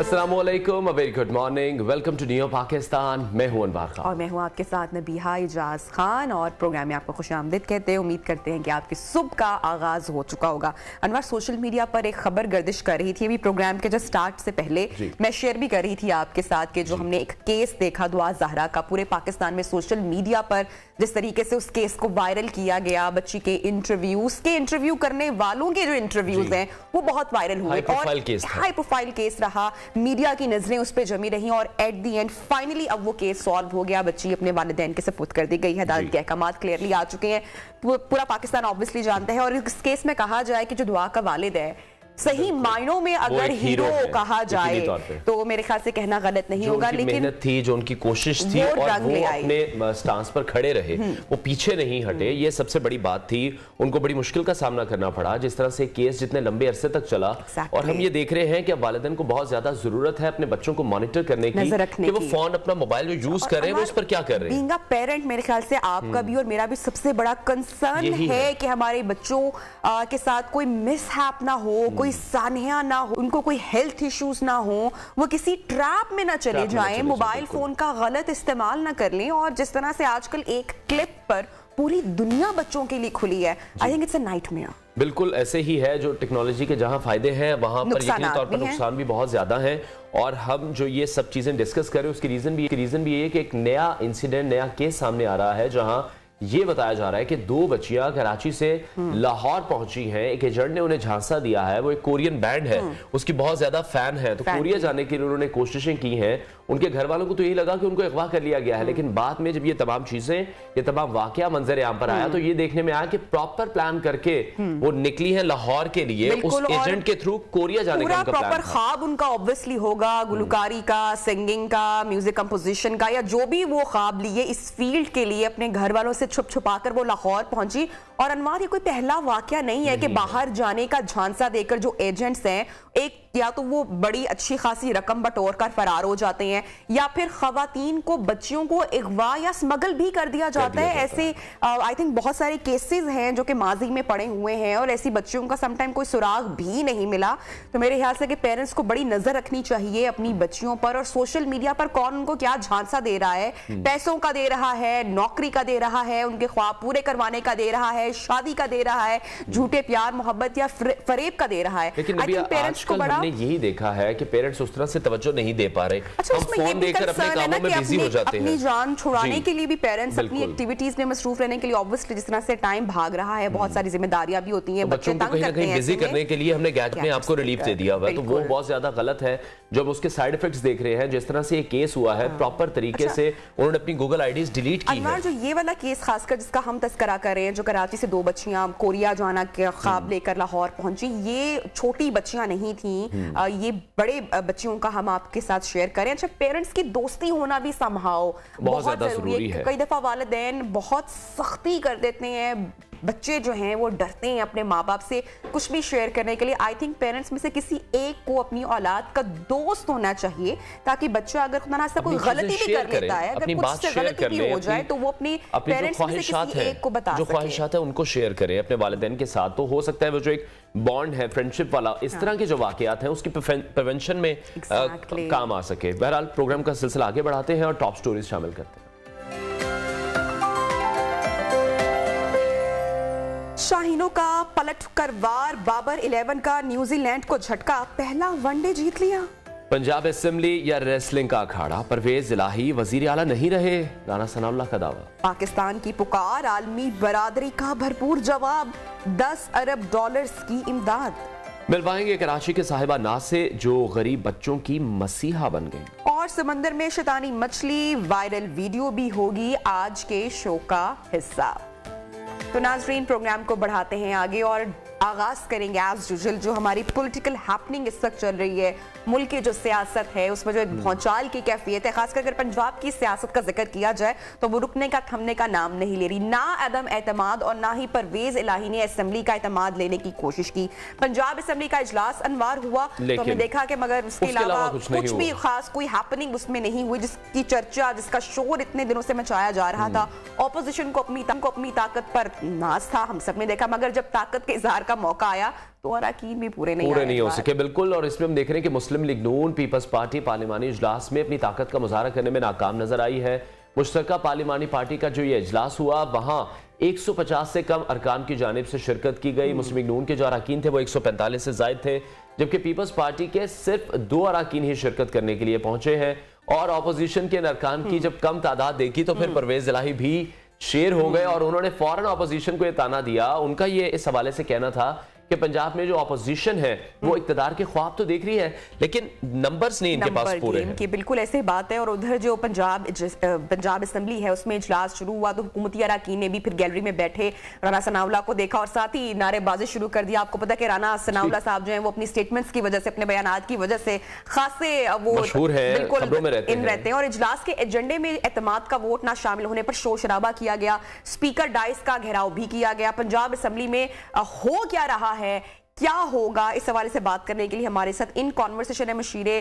अस्सलामुअलैकुम, a very good morning, welcome to new Pakistan. मैं हूं अनवार खान और मैं हूं आपके साथ नबीहा इजाज खान और प्रोग्राम में आपको खुशामदीद कहते हैं। उम्मीद करते हैं कि आपकी सुबह का आगाज हो चुका होगा। अनवार, सोशल मीडिया पर एक खबर गर्दिश कर रही थी अभी प्रोग्राम के जो स्टार्ट से पहले, मैं शेयर भी कर रही थी आपके साथ कि जो हमने एक केस देखा दुआ ज़हरा का पूरे पाकिस्तान में सोशल मीडिया पर जिस तरीके से उस केस को वायरल किया गया, बच्ची के इंटरव्यू करने वालों के जो इंटरव्यूज हैं वो बहुत वायरल हुए और हाई प्रोफाइल केस रहा। मीडिया की नजरें उस पर जमी रही और एट दी एंड फाइनली अब वो केस सॉल्व हो गया। बच्ची अपने वालिदैन के सपुर्द कर दी गई है। अदालत के अहकामात क्लियरली आ चुके हैं, पूरा पाकिस्तान ऑब्वियसली जानता है। और इस केस में कहा जाए कि जो दुआ का वालिद है, सही मायनों में अगर हीरो कहा जाए तो मेरे ख्याल से कहना गलत नहीं होगा, लेकिन मेहनत थी, जो उनकी कोशिश थी और वो अपने स्टांस पर खड़े रहे, वो पीछे नहीं हटे, ये सबसे बड़ी बात थी। उनको बड़ी मुश्किल का सामना करना पड़ा, जिस तरह से केस जितने लंबे अरसे तक चला। और हम ये देख रहे हैं कि अब वालिदैन को बहुत ज्यादा जरूरत है अपने बच्चों को मॉनिटर करने की, कि वो फोन अपना मोबाइल जो यूज कर रहे हैं वो उस पर क्या कर रहे हैं। बीइंग अ पेरेंट मेरे ख्याल से आपका भी और मेरा भी सबसे बड़ा कंसर्न है कि हमारे बच्चों के साथ कोई मिसहैप ना हो, कोई सानहा ना हो, उनको कोई हेल्थ इश्यूज ना हो, वो किसी ट्रैप में ना चले जाएं, मोबाइल फोन का गलत इस्तेमाल ना कर लें। और जिस तरह से आजकल एक क्लिप पर पूरी दुनिया बच्चों के लिए खुली है, I think it's a nightmare. बिल्कुल ऐसे ही है, जो टेक्नोलॉजी के जहां फायदे हैं वहां पर यकीनी तौर पर नुकसान भी बहुत ज्यादा है। और हम जो ये सब चीजें डिस्कस कर रहे हैं उसकी रीजन भी ये कि एक नया इंसिडेंट, नया केस सामने आ रहा है, जहां ये बताया जा रहा है कि दो बच्चियां कराची से लाहौर पहुंची हैं। एक एजेंट ने उन्हें झांसा दिया है, वो एक कोरियन बैंड है, उसकी बहुत ज्यादा फैन है, तो कोरिया जाने के लिए उन्होंने कोशिशें की हैं। उनके घर वालों को तो यही लगा कि उनको अगवा कर लिया गया है, लेकिन बाद में जब ये तमाम चीजें, ये तमाम वाकया मंजर आम पर आया, तो ये देखने में आया कि प्रॉपर प्लान करके वो निकली है लाहौर के लिए, उस एजेंट के थ्रू कोरिया जाने का उनका प्रॉपर ख्वाब उनका ऑब्वियसली होगा, गुलकारी का, सिंगिंग का, म्यूजिक कंपोजिशन का, या जो भी वो ख्वाब लिए इस फील्ड के लिए अपने घर वालों से छुप छुपाकर वो लाहौर पहुंची। और अनवार, ये कोई पहला वाकया नहीं है कि बाहर जाने का झांसा देकर जो एजेंट्स हैं, एक या तो वो बड़ी अच्छी खासी रकम बटोर कर फरार हो जाते हैं, या फिर खवातीन को, बच्चियों को अगवा या स्मगल भी कर दिया जाता है। ऐसे आई थिंक बहुत सारे केसेस हैं जो कि माजी में पड़े हुए हैं और ऐसी बच्चियों का समटाइम कोई सुराग भी नहीं मिला। तो मेरे ख्याल से कि पेरेंट्स को बड़ी नजर रखनी चाहिए अपनी बच्चियों पर, और सोशल मीडिया पर कौन उनको क्या झांसा दे रहा है, पैसों का दे रहा है, नौकरी का दे रहा है, उनके ख्वाब पूरे करवाने का दे रहा है, शादी का दे रहा है, झूठे प्यार मोहब्बत या फरेब का दे रहा है। पेरेंट्स को बड़ा यही देखा है कि पेरेंट्स उस तरह से तवज्जो नहीं दे पा रहे। हम फोन देखकर अपने कामों में बिजी हो जाते हैं। अपनी जान छुड़ाने के लिए भी पेरेंट्स अपनी एक्टिविटीज में मसरूफ रहने के लिए, ऑब्वियसली जिस तरह से टाइम भाग रहा है, बहुत सारी जिम्मेदारियां भी होती हैं, बच्चों को कहीं ना कहीं बिजी करने के लिए हमने गैजेट में आपको रिलीफ दे दिया हुआ है, तो वो बहुत ज्यादा गलत है। जब उसके साइड इफेक्ट्स देख रहे हैं, जिस तरह से ये केस हुआ है, प्रॉपर तरीके से उन्होंने अपनी गूगल आईडीज डिलीट की है। जो ये वाला केस खासकर जिसका हम तस्करा कर रहे हैं, जो कराची से दो बच्चियां कोरिया जाना के ख्वाब लेकर लाहौर पहुंची, ये छोटी बच्चियां नहीं थी, ये बड़े बच्चियों का हम आपके साथ शेयर करें। अच्छा, पेरेंट्स की दोस्ती होना भी संभाओ बहुत ज्यादा जरूरी है। कई दफा वालिदैन बहुत सख्ती कर देते हैं, बच्चे जो हैं वो डरते हैं अपने माँ बाप से कुछ भी शेयर करने के लिए। आई थिंक पेरेंट्स में से किसी एक को अपनी औलाद का दोस्त होना चाहिए, ताकि बच्चा अगर खुदा ना कोई गलती भी कर लेता है, अगर कुछ से गलती भी हो जाए, तो वो अपनी पेरेंट्स में से किसी एक को बता सके, जो ख्वाहिशात है उनको शेयर करें अपने वालिदैन के साथ। तो हो सकता है वो जो एक बॉन्ड है, फ्रेंडशिप वाला, इस तरह के जो वाकयात हैं उसकी प्रिवेंशन में काम आ सके। बहरहाल प्रोग्राम का सिलसिला आगे बढ़ाते हैं और टॉप स्टोरीज शामिल करते हैं। शाहीनों का पलटकर वार, बाबर 11 का न्यूजीलैंड को झटका, पहला वनडे जीत लिया। पंजाब असेंबली या रेसलिंग का अखाड़ा, परवेज इलाही वजीर आला नहीं रहे, राना सनाउल्लाह का दावा। पाकिस्तान की पुकार, आलमी बरादरी का भरपूर जवाब, 10 अरब डॉलर्स की इमदाद। मिलवाएंगे कराची के साहिबा नाज से जो गरीब बच्चों की मसीहा बन गई। और समंदर में शैतानी मछली, वायरल वीडियो भी होगी आज के शो का हिस्सा। तो नाज़रीन, प्रोग्राम को बढ़ाते हैं आगे और आगाज करेंगे एज यूजुअल जो हमारी पॉलिटिकल हैपनिंग इस वक्त चल रही है, मुल्क की जो सियासत है उसमें जो एक भौचाल की कैफियत है। खासकर अगर पंजाब की सियासत का जिक्र किया जाए तो वो रुकने का, थमने का नाम नहीं ले रही। ना अदम एतमाद और ना ही परवेज इलाही ने असेंबली का एतमाद लेने की कोशिश की। पंजाब असेंबली का इजलास अनवार हुआ तो हमने देखा कि मगर उसके अलावा कुछ भी खास कोई हैपनिंग उसमें नहीं हुई, जिसकी चर्चा, जिसका शोर इतने दिनों से मचाया जा रहा था। ऑपोजिशन को अपनी ताकत पर नाज था, हम सब ने देखा, मगर जब ताकत के इजहार का मौका आया तो अरकान भी पूरे नहीं हो सके। बिल्कुल, और इसमें हम देख रहे हैं कि मुस्लिम लीग नून पीपल्स पार्टी पार्लिमानी इजलास में अपनी ताकत का मुजाहरा करने में नाकाम नजर आई है। मुश्तरका पार्लिमानी पार्टी का जो ये इजलास हुआ, वहां 150 से कम अरकान की जानिब से शिरकत की गई। मुस्लिम लीग नून के जो अरकान थे वो 145 से जायद थे, जबकि पीपल्स पार्टी के सिर्फ 2 अरकान ही शिरकत करने के लिए पहुंचे हैं। और अपोजिशन के अरकान की जब कम तादाद देखी तो फिर परवेज इलाही भी शेर हो गए और उन्होंने फौरन अपोजिशन को यह ताना दिया। उनका ये इस हवाले से कहना था कि पंजाब में जो अपोजिशन है वो इक्तदार के ख्वाब तो देख रही है, लेकिन नंबर्स नहीं इनके पास पूरे हैं। बिल्कुल ऐसे बात है। और उधर जो पंजाब असेंबली है उसमें इजलास शुरू हुआ तो हुकूमती अरकान ने भी फिर गैलरी में बैठे राना सनाउल्लाह को देखा और साथ ही नारेबाजी शुरू कर दिया। आपको पता है कि राना सनाउल्लाह साहब जो है वो अपनी स्टेटमेंट्स की वजह से, अपने बयानात की वजह से खासे वो मशहूर है, खबरों में रहते हैं। और इजलास के एजेंडे में एतमाद का वोट ना शामिल होने पर शोर शराबा किया गया, स्पीकर डाइस का घेराव भी किया गया। पंजाब असेंबली में हो क्या रहा है, क्या होगा, इस हवाले से बात करने के लिए हमारे साथ इन कॉन्वर्सेशन है मुशीरे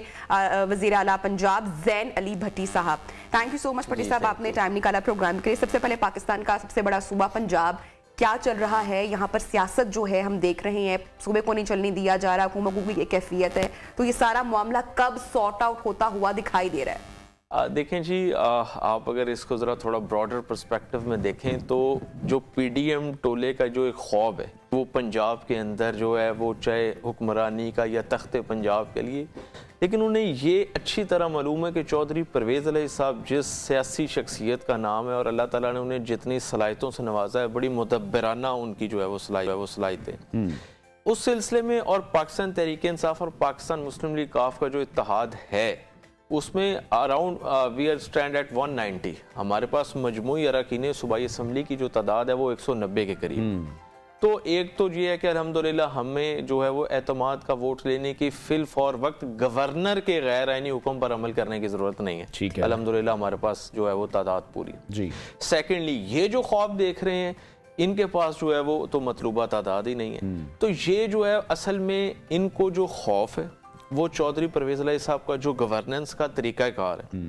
वजीर आला पंजाब ज़ैन अली भट्टी साहब। थैंक यू सो मच भट्टी साहब, आपने टाइम निकाला प्रोग्राम के लिए। सबसे पहले पाकिस्तान का सबसे बड़ा सूबा पंजाब, क्या चल रहा है यहाँ पर? सियासत जो है हम देख रहे हैं, सूबे को नहीं चलने दिया जा रहा, हुकूमत की कैफियत है, तो ये सारा मामला कब सॉर्ट आउट होता हुआ दिखाई दे रहा है? देखें जी, आप अगर इसको ज़रा थोड़ा ब्रॉडर पर्सपेक्टिव में देखें तो जो पीडीएम टोले का जो एक ख्वाब है वो पंजाब के अंदर जो है वो चाहे हुक्मरानी का या तख्ते पंजाब के लिए, लेकिन उन्हें ये अच्छी तरह मालूम है कि चौधरी परवेज़ इलाही साहब जिस सियासी शख्सियत का नाम है और अल्लाह ताला ने उन्हें जितनी सलाहियतों से नवाजा है, बड़ी मुदब्बिराना उनकी जो है वो सलाहियतें उस सिलसिले में। और पाकिस्तान तहरीक इंसाफ और पाकिस्तान मुस्लिम लीग काफ का जो इत्तेहाद है उसमें around we are stand at 190। हमारे पास मजमूई अरकान सूबाई असम्बली की जो तादाद है वो 190 के करीब। तो एक तो ये है कि अल्हम्दुलिल्लाह हमें जो है वो एतमाद का वोट लेने की फिल फॉर वक्त गवर्नर के गैर आईनी हुक्म पर अमल करने की जरूरत नहीं है। ठीक है, अल्हम्दुलिल्लाह हमारे पास जो है वो तादाद पूरी जी। सेकेंडली, ये जो ख्वाब देख रहे हैं इनके पास जो है वो तो मतलूबा तादाद ही नहीं है। तो ये जो है असल में इनको जो खौफ है वो चौधरी परवेज़ इलाही साहब का जो गवर्नेंस का तरीक़ाकार है।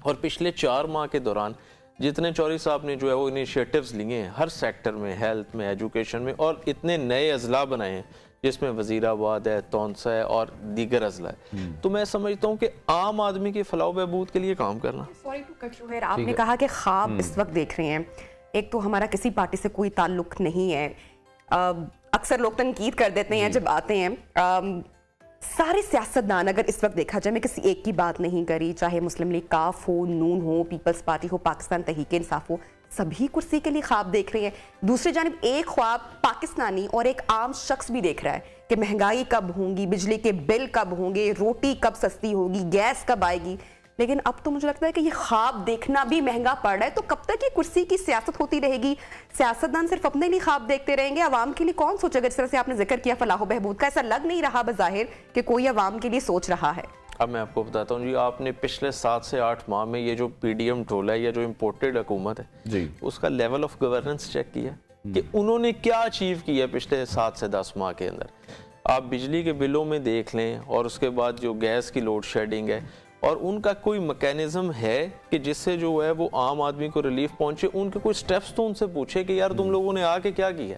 और पिछले 4 माह के दौरान जितने चौधरी साहब ने जो है वो इनिशिएटिव्स लिए हैं हर सेक्टर में, हेल्थ में, एजुकेशन में, और इतने नए अजला बनाए हैं जिसमें वजीराबाद है, तौंसा है और दीगर अजला है, तो मैं समझता हूँ कि आम आदमी की फलाह बहबूद के लिए काम करना। Sorry to cut you here, आपने कहा कि ख्वाब इस वक्त देख रहे हैं, एक तो हमारा किसी पार्टी से कोई ताल्लुक नहीं है, अक्सर लोग तनकीद कर देते हैं जब आते हैं। सारे सियासतदान अगर इस वक्त देखा जाए, मैं किसी एक की बात नहीं करी, चाहे मुस्लिम लीग काफ हो, नून हो, पीपल्स पार्टी हो, पाकिस्तान तहरीक इंसाफ हो, सभी कुर्सी के लिए ख्वाब देख रहे हैं। दूसरी जानिब एक ख्वाब पाकिस्तानी और एक आम शख्स भी देख रहा है कि महंगाई कब होगी, बिजली के बिल कब होंगे, रोटी कब सस्ती होगी, गैस कब आएगी। लेकिन अब तो मुझे लगता है कि ये ख्वाब देखना भी महंगा पड़ रहा है। तो कब तक ये कुर्सी की सियासत होती रहेगी? सियासतदान सिर्फ अपने लिए ख्वाब देखते रहेंगे, अवाम के लिए कौन सोचेगा? जिस तरह से आपने जिक्र किया फलाह बहबूद का, ऐसा लग नहीं रहा बज़ाहिर कि कोई अवाम के लिए सोच रहा है। अब मैं आपको बताता हूँ जी, आपने पिछले 7 से 8 माह में ये जो पीडीएम टोला है या जो इम्पोर्टेड हुकूमत है जी, उसका लेवल ऑफ गवर्नेंस चेक किया कि उन्होंने क्या अचीव किया पिछले 7 से 10 माह के अंदर। आप बिजली के बिलों में देख लें और उसके बाद जो गैस की लोड शेडिंग है, और उनका कोई मैकेनिज्म है कि जिससे जो है वो आम आदमी को रिलीफ पहुंचे। उनके कोई स्टेप्स तो उनसे पूछे कि यार तुम लोगों ने आके क्या किया।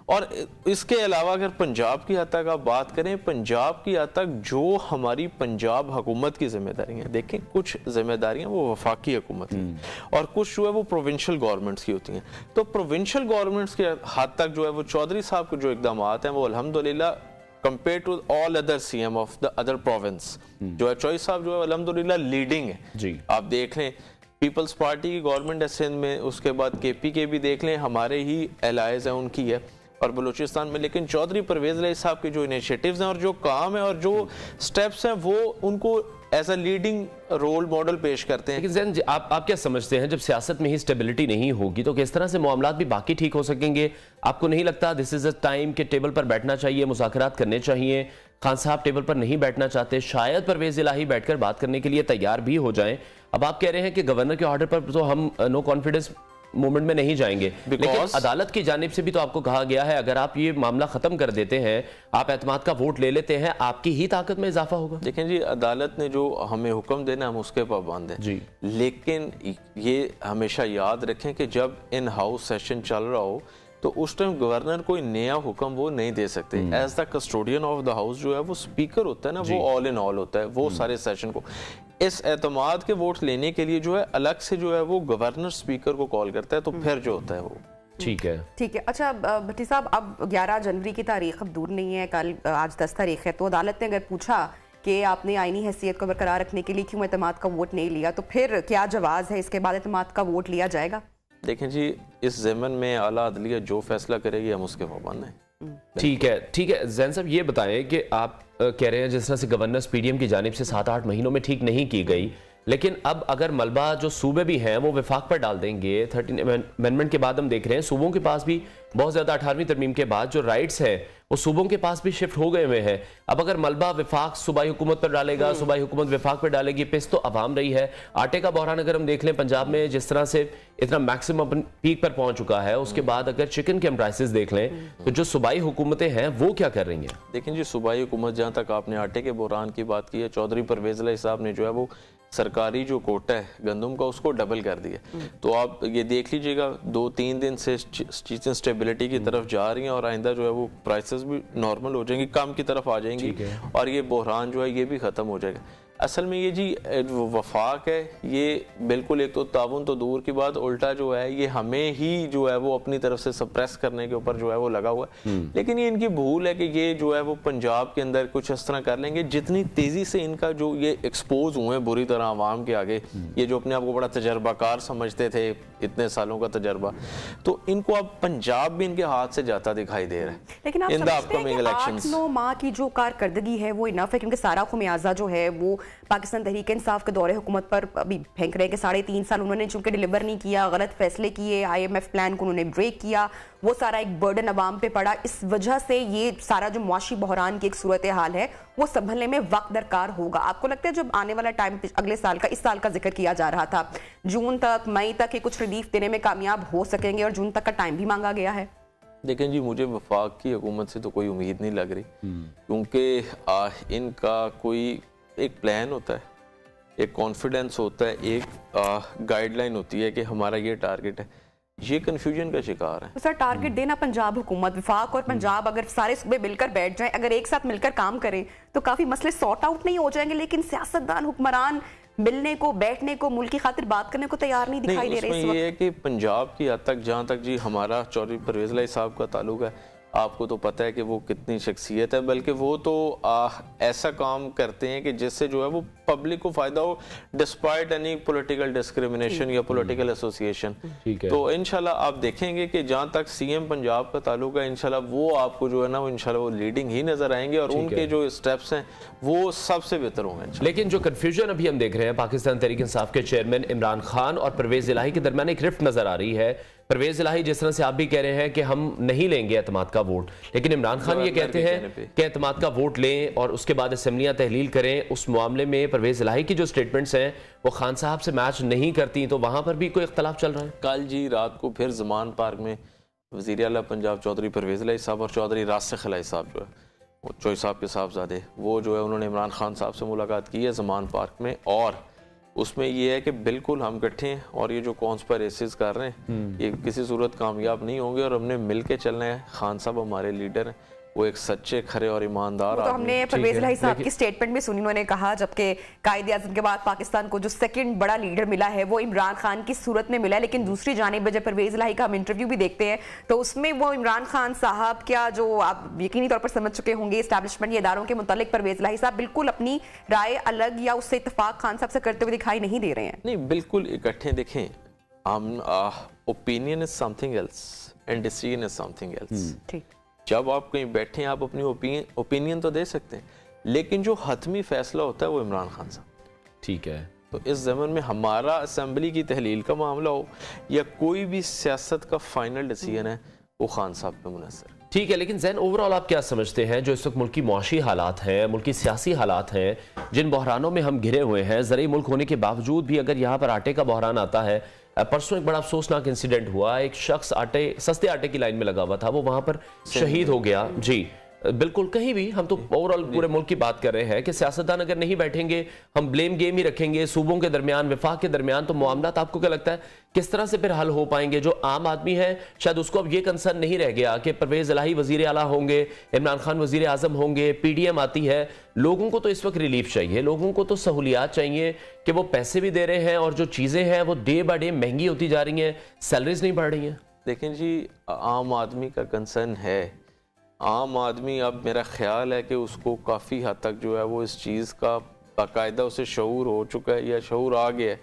और इसके अलावा अगर पंजाब की हद तक आप बात करें, पंजाब की हद तक जो हमारी पंजाब हुकूमत की जिम्मेदारियां, देखें कुछ जिम्मेदारियां वो वफाकी हुकूमत की और कुछ जो है वो प्रोविंशियल गवर्नमेंट्स की होती हैं। तो प्रोविंशियल गवर्नमेंट्स के हद तक जो है वो चौधरी साहब के जो इकदाम हैं वो अल्हम्दुलिल्लाह compare to all other CM of the other province जो है चौधरी साहब जो है अल्हम्दुलिल्लाह लीडिंग है जी। आप देख लें पीपल्स पार्टी की गवर्नमेंट है सिंध में, उसके बाद केपी के भी देख लें, हमारे ही एलाइज है उनकी है, और बलूचिस्तान में। लेकिन चौधरी परवेज़ इलाही साहब के जो इनिशिएटिव्स हैं और जो काम है और जो स्टेप्स हैं वो उनको as a leading role model पेश करते हैं। लेकिन आप क्या समझते हैं, जब सियासत में ही स्टेबिलिटी नहीं होगी तो किस तरह से मामलात भी बाकी ठीक हो सकेंगे? आपको नहीं लगता दिस इज अ टाइम के टेबल पर बैठना चाहिए, मुज़ाकरात करने चाहिए? खान साहब टेबल पर नहीं बैठना चाहते, शायद परवेज़ इलाही बैठकर बात करने के लिए तैयार भी हो जाएं। अब आप कह रहे हैं कि गवर्नर के ऑर्डर पर तो हम नो कॉन्फिडेंस मूवमेंट में नहीं जाएंगे, लेकिन अदालत की जानिब से भी तो आपको कहा गया है अगर आप ये मामला खत्म कर देते हैं, आप एतमाद का वोट ले लेते हैं, आपकी ही ताकत में इजाफा होगा। देखें जी, अदालत ने जो हमें हुक्म देना हम उसके पाबंद हैं जी, लेकिन ये हमेशा याद रखें कि जब इन हाउस सेशन चल रहा हो तो उस टाइम गवर्नर कोई नया हुक्म वो नहीं दे सकते। As the custodian of the house जो है वो स्पीकर होता है ना, वो ऑल इन ऑल होता है, वो सारे सेशन को इस एतमाद के वोट लेने के लिए जो है अलग से जो है वो गवर्नर स्पीकर को कॉल करता है, तो फिर जो होता है वो ठीक है। अच्छा भट्टी साहब, अब 11 जनवरी की तारीख अब दूर नहीं है, कल आज 10 तारीख है, तो अदालत ने अगर पूछा कि आपने आईनी हैसियत को बरकरार रखने के लिए क्यों एतमाद का वोट नहीं लिया, तो फिर क्या जवाब है, इसके बाद एतमाद का वोट लिया जाएगा? देखें जी, इस ज़मन में आला अदलिया जो फैसला करेगी हम उसके पाबंद हैं। ठीक है जैन साहब, ये बताएं कि आप कह रहे हैं जिस तरह से गवर्नेंस पीडीएम की जानिब से 7-8 महीनों में ठीक नहीं की गई, लेकिन अब अगर मलबा जो सूबे भी हैं वो विफाक पर डाल देंगे 13 अमेंडमेंट के बाद, हम देख रहे हैं सूबों के पास भी बहुत ज्यादा 18वीं तरमीम के बाद जो राइट्स हैं वो सूबों के पास भी शिफ्ट हो गए हुए हैं। अब अगर मलबा विफाक सूबाई हुकूमत पर डालेगा, सूबाई हुकूमत विफाक पर डालेगी, पिस तो अवाम रही है। आटे का बहरान अगर हम देख लें पंजाब में जिस तरह से इतना मैक्सिमम पीक पर पहुंच चुका है, उसके बाद अगर चिकन के हम प्राइसेस देख लें तो जो सूबाई हुकूमतें हैं वो क्या कर रही हैं? देखें जी, सूबाई हुकूमत, जहाँ तक आपने आटे के बहरान की बात की है, चौधरी परवेज इलाही साहब ने जो है वो सरकारी जो कोटा है गंदम का उसको डबल कर दिया। तो आप ये देख लीजिएगा 2-3 दिन से चीज़ें स्टेबिलिटी की तरफ जा रही हैं और आइंदा जो है वो प्राइसेस भी नॉर्मल हो जाएंगी, कम की तरफ आ जाएंगी और ये बहरान जो है ये भी ख़त्म हो जाएगा। असल में ये जी वफाक है, ये बिल्कुल एक तो ताउन तो दूर की बात, उल्टा जो है ये हमें ही जो है वो अपनी तरफ से सप्रेस करने के ऊपर जो है वो लगा हुआ है। लेकिन ये इनकी भूल है कि ये जो है वो पंजाब के अंदर कुछ इस तरह कर लेंगे, जितनी तेजी से इनका जो ये एक्सपोज हुए बुरी तरह आवाम के आगे, ये जो अपने आप को बड़ा तजर्बाकार समझते थे, इतने सालों का तजर्बा, तो इनको अब पंजाब भी इनके हाथ से जाता दिखाई दे रहा है। लेकिन आप समझते हैं कि 8-9 माह की जो कारकर्दगी है वो इनफ है, क्योंकि सारा खुमियाजा जो है वो पाकिस्तान तहरीक इंसाफ के दौरे हुकूमत पर अभी फेंक रहे हैं कि 3.5 साल उन्होंने चूंकि डिलीवर नहीं किया, गलत फैसले किए, IMF प्लान को उन्होंने ब्रेक किया, वो सारा एक बर्डन अवाम पे पड़ा। इस वजह से ये सारा जो मुआशी बहरान की एक सूरत हाल है वो संभलने में वक्त दरकार होगा। आपको लगता है जब आने वाला टाइम अगले साल का, इस साल का जिक्र किया जा रहा था, जून तक मई तक कुछ रिलीफ देने में कामयाब हो सकेंगे और जून तक का टाइम भी मांगा गया है? देखें जी, मुझे वफाक की हुकूमत से तो कोई उम्मीद नहीं लग रही, क्योंकि इनका कोई एक प्लान होता है, एक कॉन्फिडेंस होता है, एक गाइडलाइन होती है कि हमारा ये टारगेट है, ये कंफ्यूजन का शिकार है। तो सर टारगेट देना पंजाब हुकूमत, विफाक और पंजाब अगर सारे सूबे मिलकर बैठ जाएं, अगर एक साथ मिलकर काम करें तो काफी मसले सॉर्ट आउट नहीं हो जाएंगे। लेकिन सियासतदान, हुक्मरान मिलने को, बैठने को, मुल्क की खातिर बात करने को तैयार नहीं दिखाई दे रहे। ये है कि पंजाब की हद तक, जहाँ तक जी हमारा चौधरी परवेज इलाही साहब का ताल्लुक है, आपको तो पता है कि वो कितनी शख्सियत है, बल्कि वो तो ऐसा काम करते हैं कि जिससे जो है वो पब्लिक को फायदा हो, डिस्पाइट एनी पॉलिटिकल डिस्क्रिमिनेशन या पॉलिटिकल एसोसिएशन। तो इंशाल्लाह आप देखेंगे कि जहाँ तक CM पंजाब का ताल्लुक है, इंशाल्लाह वो आपको जो है ना वो इंशाल्लाह वो लीडिंग ही नजर आएंगे और उनके जो स्टेप्स हैं वो सबसे बेहतर होंगे। लेकिन जो कन्फ्यूजन अभी हम देख रहे हैं, पाकिस्तान तहरीक इंसाफ के चेयरमैन इमरान खान और परवेज इलाही के दरमियान एक रिफ्ट नजर आ रही है। परवेज इलाही जिस तरह से आप भी कह रहे हैं कि हम नहीं लेंगे एतमाद का वोट, लेकिन इमरान खान ये कहते हैं कि एतमाद का वोट लें और उसके बाद असेंबलियां तहलील करें। उस मामले में परवेज इलाही की जो स्टेटमेंट्स हैं वो खान साहब से मैच नहीं करती, तो वहां पर भी कोई इख्तलाफ चल रहा है। कल जी रात को फिर ज़मान पार्क में वज़ीर आला पंजाब चौधरी परवेज इलाही साहब और चौधरी रासिख इलाही साहब जो है वो चोई साहब के साहबजादे, वो जो है उन्होंने इमरान खान साहब से मुलाकात की है ज़मान पार्क में, और उसमें ये है कि बिल्कुल हम इकट्ठे हैं और ये जो कॉन्स्पिरेसीज कर रहे हैं ये किसी सूरत कामयाब नहीं होंगे और हमने मिल के चलना है। खान साहब हमारे लीडर हैं, वो एक सच्चे, खरे और ईमानदार। तो हमने परवेज इलाही साहब की स्टेटमेंट में सुनी, उन्होंने कहा जबकि कायदे-ए-आज़म के बाद पाकिस्तान को जो सेकंड बड़ा लीडर मिला है वो इमरान खान की सूरत में मिला है। लेकिन दूसरी जानिब जब परवेज इलाही का हम इंटरव्यू भी देखते हैं तो उसमें वो इमरान खान साहब क्या, जो आप यकीनी तौर पर समझ चुके होंगे इस्टेब्लिशमेंट इदारों के मुतालिक, परवेज इलाही साहब बिल्कुल अपनी राय अलग या उससे इत्तेफाक खान साहब से करते हुए दिखाई नहीं दे रहे हैं। नहीं, बिल्कुल इकट्ठे। देखें, opinion is something else and decision is something else. ठीक, जब आप कहीं बैठे हैं आप अपनी ओपिनियन तो दे सकते हैं, लेकिन जो हतमी फैसला होता है वो इमरान खान साहब। ठीक है, तो इस ज़मन में हमारा असेंबली की तहलील का मामला हो या कोई भी सियासत का फाइनल डिसीजन है वो खान साहब पे मुनसर। ठीक है, लेकिन जैन ओवरऑल आप क्या समझते हैं जो इस वक्त मुल्क की मुआशी हालात हैं, मुल्क की सियासी हालात हैं, जिन बहरानों में हम घिरे हुए हैं, ज़रूरी मुल्क होने के बावजूद भी अगर यहाँ पर आटे का बहरान आता है। परसों एक बड़ा अफसोसनाक इंसिडेंट हुआ, एक शख्स सस्ते आटे की लाइन में लगा हुआ था, वो वहां पर शहीद हो गया जी। बिल्कुल कहीं भी, हम तो ओवरऑल पूरे मुल्क की बात कर रहे हैं कि सियासतदान अगर नहीं बैठेंगे, हम ब्लेम गेम ही रखेंगे सूबों के दरमियान, विफाक के दरमियान, तो मामलात आपको क्या लगता है किस तरह से फिर हल हो पाएंगे? जो आम आदमी है शायद उसको अब ये कंसर्न नहीं रह गया कि परवेज इलाही वजीर आला होंगे, इमरान खान वजीर आजम होंगे, पीडीएम आती है। लोगों को तो इस वक्त रिलीफ चाहिए, लोगों को तो सहूलियात चाहिए कि वो पैसे भी दे रहे हैं और जो चीजें हैं वो डे बाय डे महंगी होती जा रही हैं, सैलरीज नहीं बढ़ रही हैं। देखें जी, आम आदमी का कंसर्न है। आम आदमी, अब मेरा ख्याल है कि उसको काफ़ी हद तक जो है वो इस चीज़ का बाकायदा उसे शऊर हो चुका है या शऊर आ गया है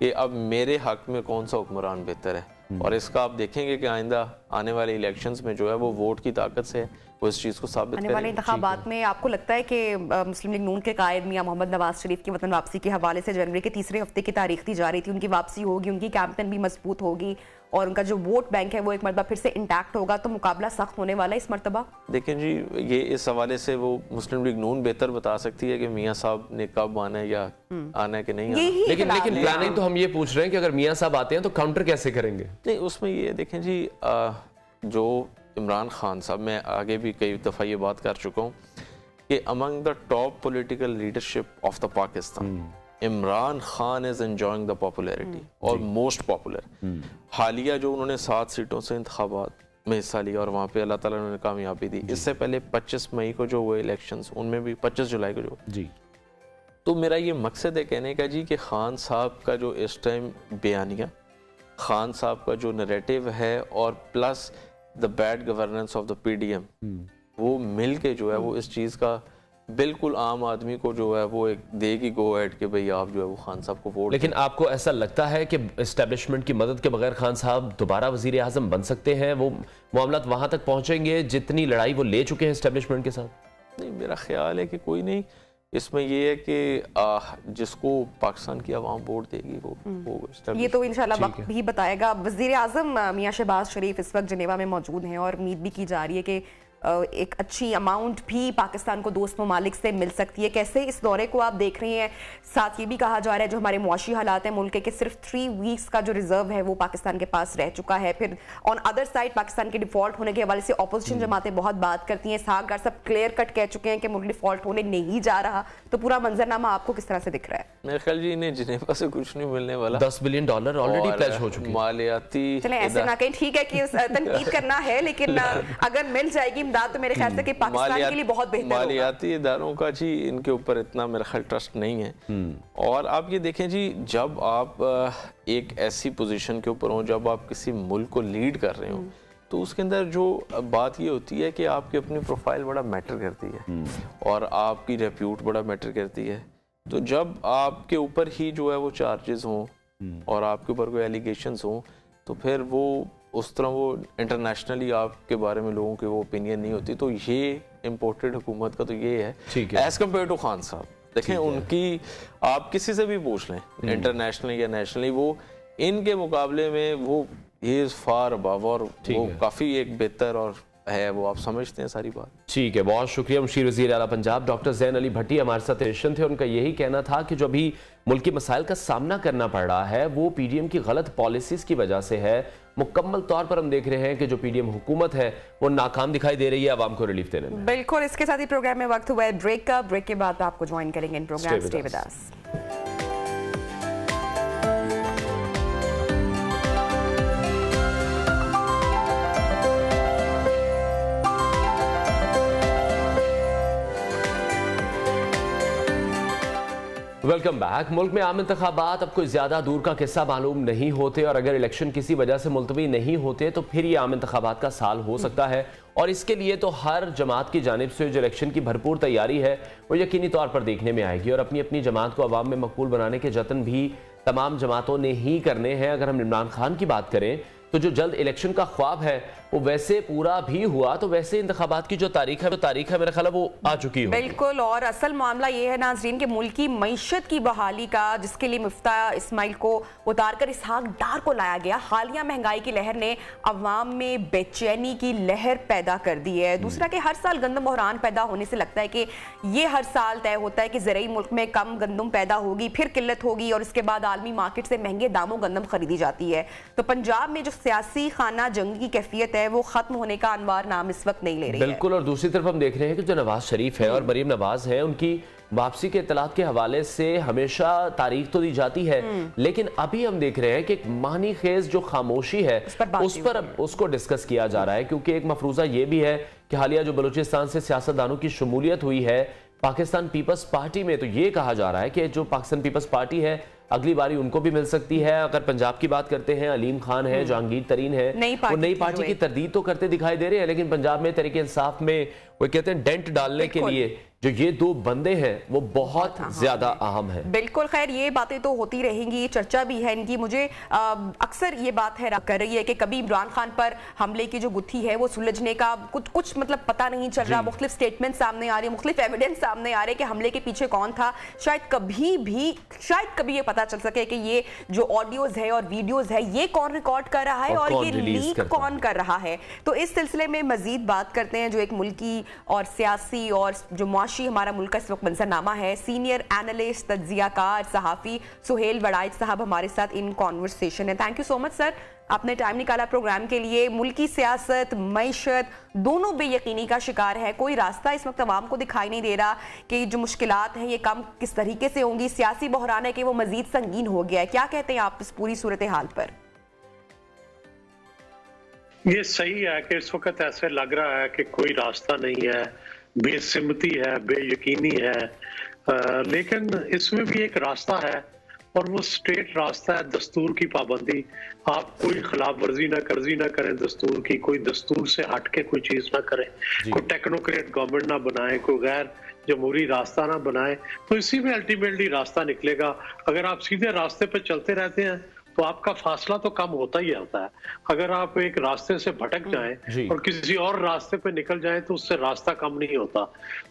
कि अब मेरे हक में कौन सा हुक्मरान बेहतर है। और इसका आप देखेंगे कि आइंदा आने वाले इलेक्शंस में जो है वो वोट की ताकत से वो इस चीज़ को साबित आने वाले इंतखाबात में आपको लगता है कि मुस्लिम लीग नून के कायद मियां मोहम्मद नवाज शरीफ की वतन वापसी के हवाले से जनवरी के तीसरे हफ्ते की तारीख दी जा रही थी, उनकी वापसी होगी, उनकी कैंपेन भी मजबूत होगी और उनका जो वोट बैंक है वो एक मरतबा फिर से इंटैक्ट होगा, तो मुकाबला सख्त होने वाला है इस मरतबा? देखें जी, ये इस हवाले से वो मुस्लिम लीग नून बेहतर बता सकती है कि मियां साहब ने कब आना है या आना है कि नहीं आना। लेकिन प्लानिंग तो हम ये पूछ रहे हैं कि अगर मियां साहब आते हैं तो काउंटर कैसे करेंगे? नहीं, उसमें ये देखें जी, जो इमरान खान साहब, मैं आगे भी कई दफ़ा ये बात कर चुका हूँ कि among the top political leadership of the Pakistan, Imran Khan is enjoying the popularity और मोस्ट पॉपुलर। हालिया जो उन्होंने 7 सीटों से इंतखाबात में हिस्सा लिया और वहाँ पे अल्लाह ताला ने कामयाबी दी। इससे पहले 25 मई को जो हुए इलेक्शंस, उनमें भी 25 जुलाई को जो जी, तो मेरा ये मकसद है कहने का जी कि खान साहब का जो इस टाइम बयानिया, खान साहब का जो नैरेटिव है और plus the bad governance of the PDM, वो मिल के जो है वो इस चीज़ का बिल्कुल आम आदमी को जो है वो एक देगी गो एड के भाई आप जो है वो खान साहब को वोट। लेकिन आपको ऐसा लगता है कि एस्टेब्लिशमेंट की मदद के बगैर खान साहब दोबारा वजीर आजम बन सकते हैं? वो मामलात वहां तक पहुंचेंगे जितनी लड़ाई वो ले चुके हैं एस्टेब्लिशमेंट के साथ? नहीं, मेरा ख्याल है कि कोई नहीं। इसमें ये है कि जिसको पाकिस्तान की आवाम वोट देगी वो ये तो इंशाल्लाह वक्त भी बताएगा। वजीर आजम मियां शहबाज शरीफ इस वक्त जिनेवा में मौजूद हैं और उम्मीद भी की जा रही है कि एक अच्छी अमाउंट भी पाकिस्तान को दोस्त ममालिक से मिल सकती है। कैसे इस दौरे को आप देख रहे हैं? साथ ये भी कहा जा रहा है जो हमारे मुआशी हालात हैं मुल्क के, कि सिर्फ 3 वीक्स का जो रिजर्व है वो पाकिस्तान के पास रह चुका है। फिर ऑन अदर साइड पाकिस्तान के डिफॉल्ट होने के हवाले से ऑपोजिशन जमातें बहुत बात करती हैं, साहब सब क्लियर कट कह चुके हैं कि मुल्क डिफॉल्ट होने नहीं जा रहा। तो पूरा मंजरनामा आपको किस तरह से दिख रहा है? मेरे ख्याल जी इन्हें जिनेवा से कुछ नहीं मिलने वाला। $10 बिलियन ऑलरेडी प्लेज हो चुके हैं। मालियाती, चलें ऐसे ना कहीं, ठीक है कि तनकीद करना है, लेकिन अगर मिल जाएगी इमदाद तो मेरे ख्याल से पाकिस्तान के लिए बहुत बेहतर मालियाती इदारों का जी इनके ऊपर इतना मेरा ख्याल ट्रस्ट नहीं है। और आप ये देखें जी, जब आप एक ऐसी पोजीशन के ऊपर हो, जब आप किसी मुल्क को लीड कर रहे हो, तो उसके अंदर जो बात ये होती है कि आपकी अपनी प्रोफाइल बड़ा मैटर करती है और आपकी रेप्यूट बड़ा मैटर करती है। तो जब आपके ऊपर ही जो है वो चार्जेस हों और आपके ऊपर कोई एलिगेशंस हों, तो फिर वो उस तरह वो इंटरनेशनली आपके बारे में लोगों की वो ओपिनियन नहीं होती। तो ये इम्पोर्टेड हुकूमत का तो ये है एज कम्पेयर टू खान साहब। देखें उनकी, आप किसी से भी पूछ लें इंटरनेशनली या नेशनली, वो इनके मुकाबले में वो ही इज फार अबव और वो काफ़ी एक बेहतर और है, वो आप समझते हैं सारी बात। ठीक है, बहुत शुक्रिया। मुशीर वज़ीर आला पंजाब डॉक्टर ज़ैन अली भट्टी हमारे साथ थे। उनका यही कहना था कि जो अभी मुल्की मसाइल का सामना करना पड़ रहा है वो पीडीएम की गलत पॉलिसीज़ की वजह से है। मुकम्मल तौर पर हम देख रहे हैं कि जो पीडीएम हुकूमत है वो नाकाम दिखाई दे रही है आवाम को रिलीफ देने में। बिल्कुल, इसके साथ ही प्रोग्राम में वक्त हुआ है ब्रेक का। ब्रेक के बाद आपको ज्वाइन करेंगे इन program. Stay with us. Welcome back. मुल्क में आम इंतखाबात अब कोई ज्यादा दूर का किस्सा मालूम नहीं होते और अगर इलेक्शन किसी वजह से मुलतवी नहीं होते तो फिर ये आम इंतखाबात का साल हो सकता है। और इसके लिए तो हर जमात की जानिब से जो इलेक्शन की भरपूर तैयारी है वो यकीनी तौर पर देखने में आएगी और अपनी अपनी जमात को अवाम में मकबूल बनाने के जतन भी तमाम जमातों ने ही करने हैं। अगर हम इमरान खान की बात करें तो जो जल्द इलेक्शन का ख्वाब है वो वैसे पूरा भी हुआ तो वैसे इंतखाबात की जो तारीख है मेरा ख्याल है वो आ चुकी है। बिल्कुल, और असल मामला ये है नाज़रीन कि मुल्की मईशत की बहाली का, जिसके लिए मुफ्ता इस्माइल को उतारकर इसहाक डार को लाया गया। हालिया महंगाई की लहर ने अवाम में बेचैनी की लहर पैदा कर दी है। दूसरा कि हर साल गंदम बहरान पैदा होने से लगता है कि ये हर साल तय होता है कि ज़रूरी मुल्क में कम गंदम पैदा होगी, फिर किल्लत होगी और इसके बाद आलमी मार्केट से महंगे दामों गंदम खरीदी जाती है। तो पंजाब में जो सियासी खाना जंग की कैफियत है वो खत्म होने का अनवार नाम इस वक्त नहीं ले रही है। बिल्कुल। और दूसरी तरफ हम देख रहे हैं कि जो नवाज शरीफ है और मरीम नवाज है, उनकी वापसी के इत्तलात के हवाले से हमेशा तारीख तो दी जाती है, लेकिन अभी हम देख रहे हैं कि एक मानी खेज जो खामोशी है उस पर उसको डिस्कस किया जा रहा है, क्योंकि एक मफरूजा ये भी है कि हालिया जो बलूचिस्तान से सियासतदानों की शमूलियत हुई है पाकिस्तान पीपल्स पार्टी में, तो ये कहा जा रहा है कि जो पाकिस्तान पीपल्स पार्टी है अगली बारी उनको भी मिल सकती है। अगर पंजाब की बात करते हैं, अलीम खान है, जहांगीर तरीन है, वो नई पार्टी की तरदीद तो करते दिखाई दे रहे हैं, लेकिन पंजाब में तहरीक इंसाफ में वो कहते हैं डेंट डालने के लिए जो ये दो बंदे हैं वो बहुत ज्यादा अहम है। बिल्कुल। खैर ये बातें तो होती रहेंगी, चर्चा भी है इनकी। मुझे अक्सर ये बात है कर रही है कि कभी इमरान खान पर हमले की जो गुत्थी है वो सुलझने का कुछ मतलब पता नहीं चल रहा। मुख्तलिफ स्टेटमेंट सामने आ रही है, मुख्तलिफ एविडेंस सामने आ रहे हैं कि हमले के पीछे कौन था। शायद कभी ये पता चल सके कि ये जो ऑडियोज है और वीडियोज है ये कौन रिकॉर्ड कर रहा है और ये लीक कौन कर रहा है। तो इस सिलसिले में मजीद बात करते हैं जो एक मुल्की और सियासी और जो मुआशी हमारा मुल्क का इस वक्त मंजरनामा है। सीनियर एनालिस्ट, तज्जियाकार, सहाफ़ी सुहेल वड़ाइच साहब हमारे साथ इन कॉन्वर्सेशन है। Thank you so much sir, आपने टाइम निकाला प्रोग्राम के लिए। मुल्की सियासत, मईशत दोनों बेयकीनी का शिकार है। कोई रास्ता इस वक्त अवाम को दिखाई नहीं दे रहा कि जो मुश्किलात हैं ये कम किस तरीके से होंगी। सियासी बहरान है कि वो मजीद संगीन हो गया है। क्या कहते हैं आप इस पूरी सूरत हाल पर? ये सही है कि इस वक्त ऐसे लग रहा है कि कोई रास्ता नहीं है, बेसिमती है, बेयकीनी है, लेकिन इसमें भी एक रास्ता है और वो स्ट्रेट रास्ता है दस्तूर की पाबंदी। आप कोई खिलाफ वर्जी ना करें दस्तूर की, कोई दस्तूर से हट के कोई चीज ना करें, कोई टेक्नोक्रेट गवर्नमेंट ना बनाए, कोई गैर जमहूरी रास्ता ना बनाए, तो इसी में अल्टीमेटली रास्ता निकलेगा। अगर आप सीधे रास्ते पे चलते रहते हैं तो आपका फासला तो कम होता ही होता है। अगर आप एक रास्ते से भटक जाएं और किसी और रास्ते पे निकल जाएं तो उससे रास्ता कम नहीं होता।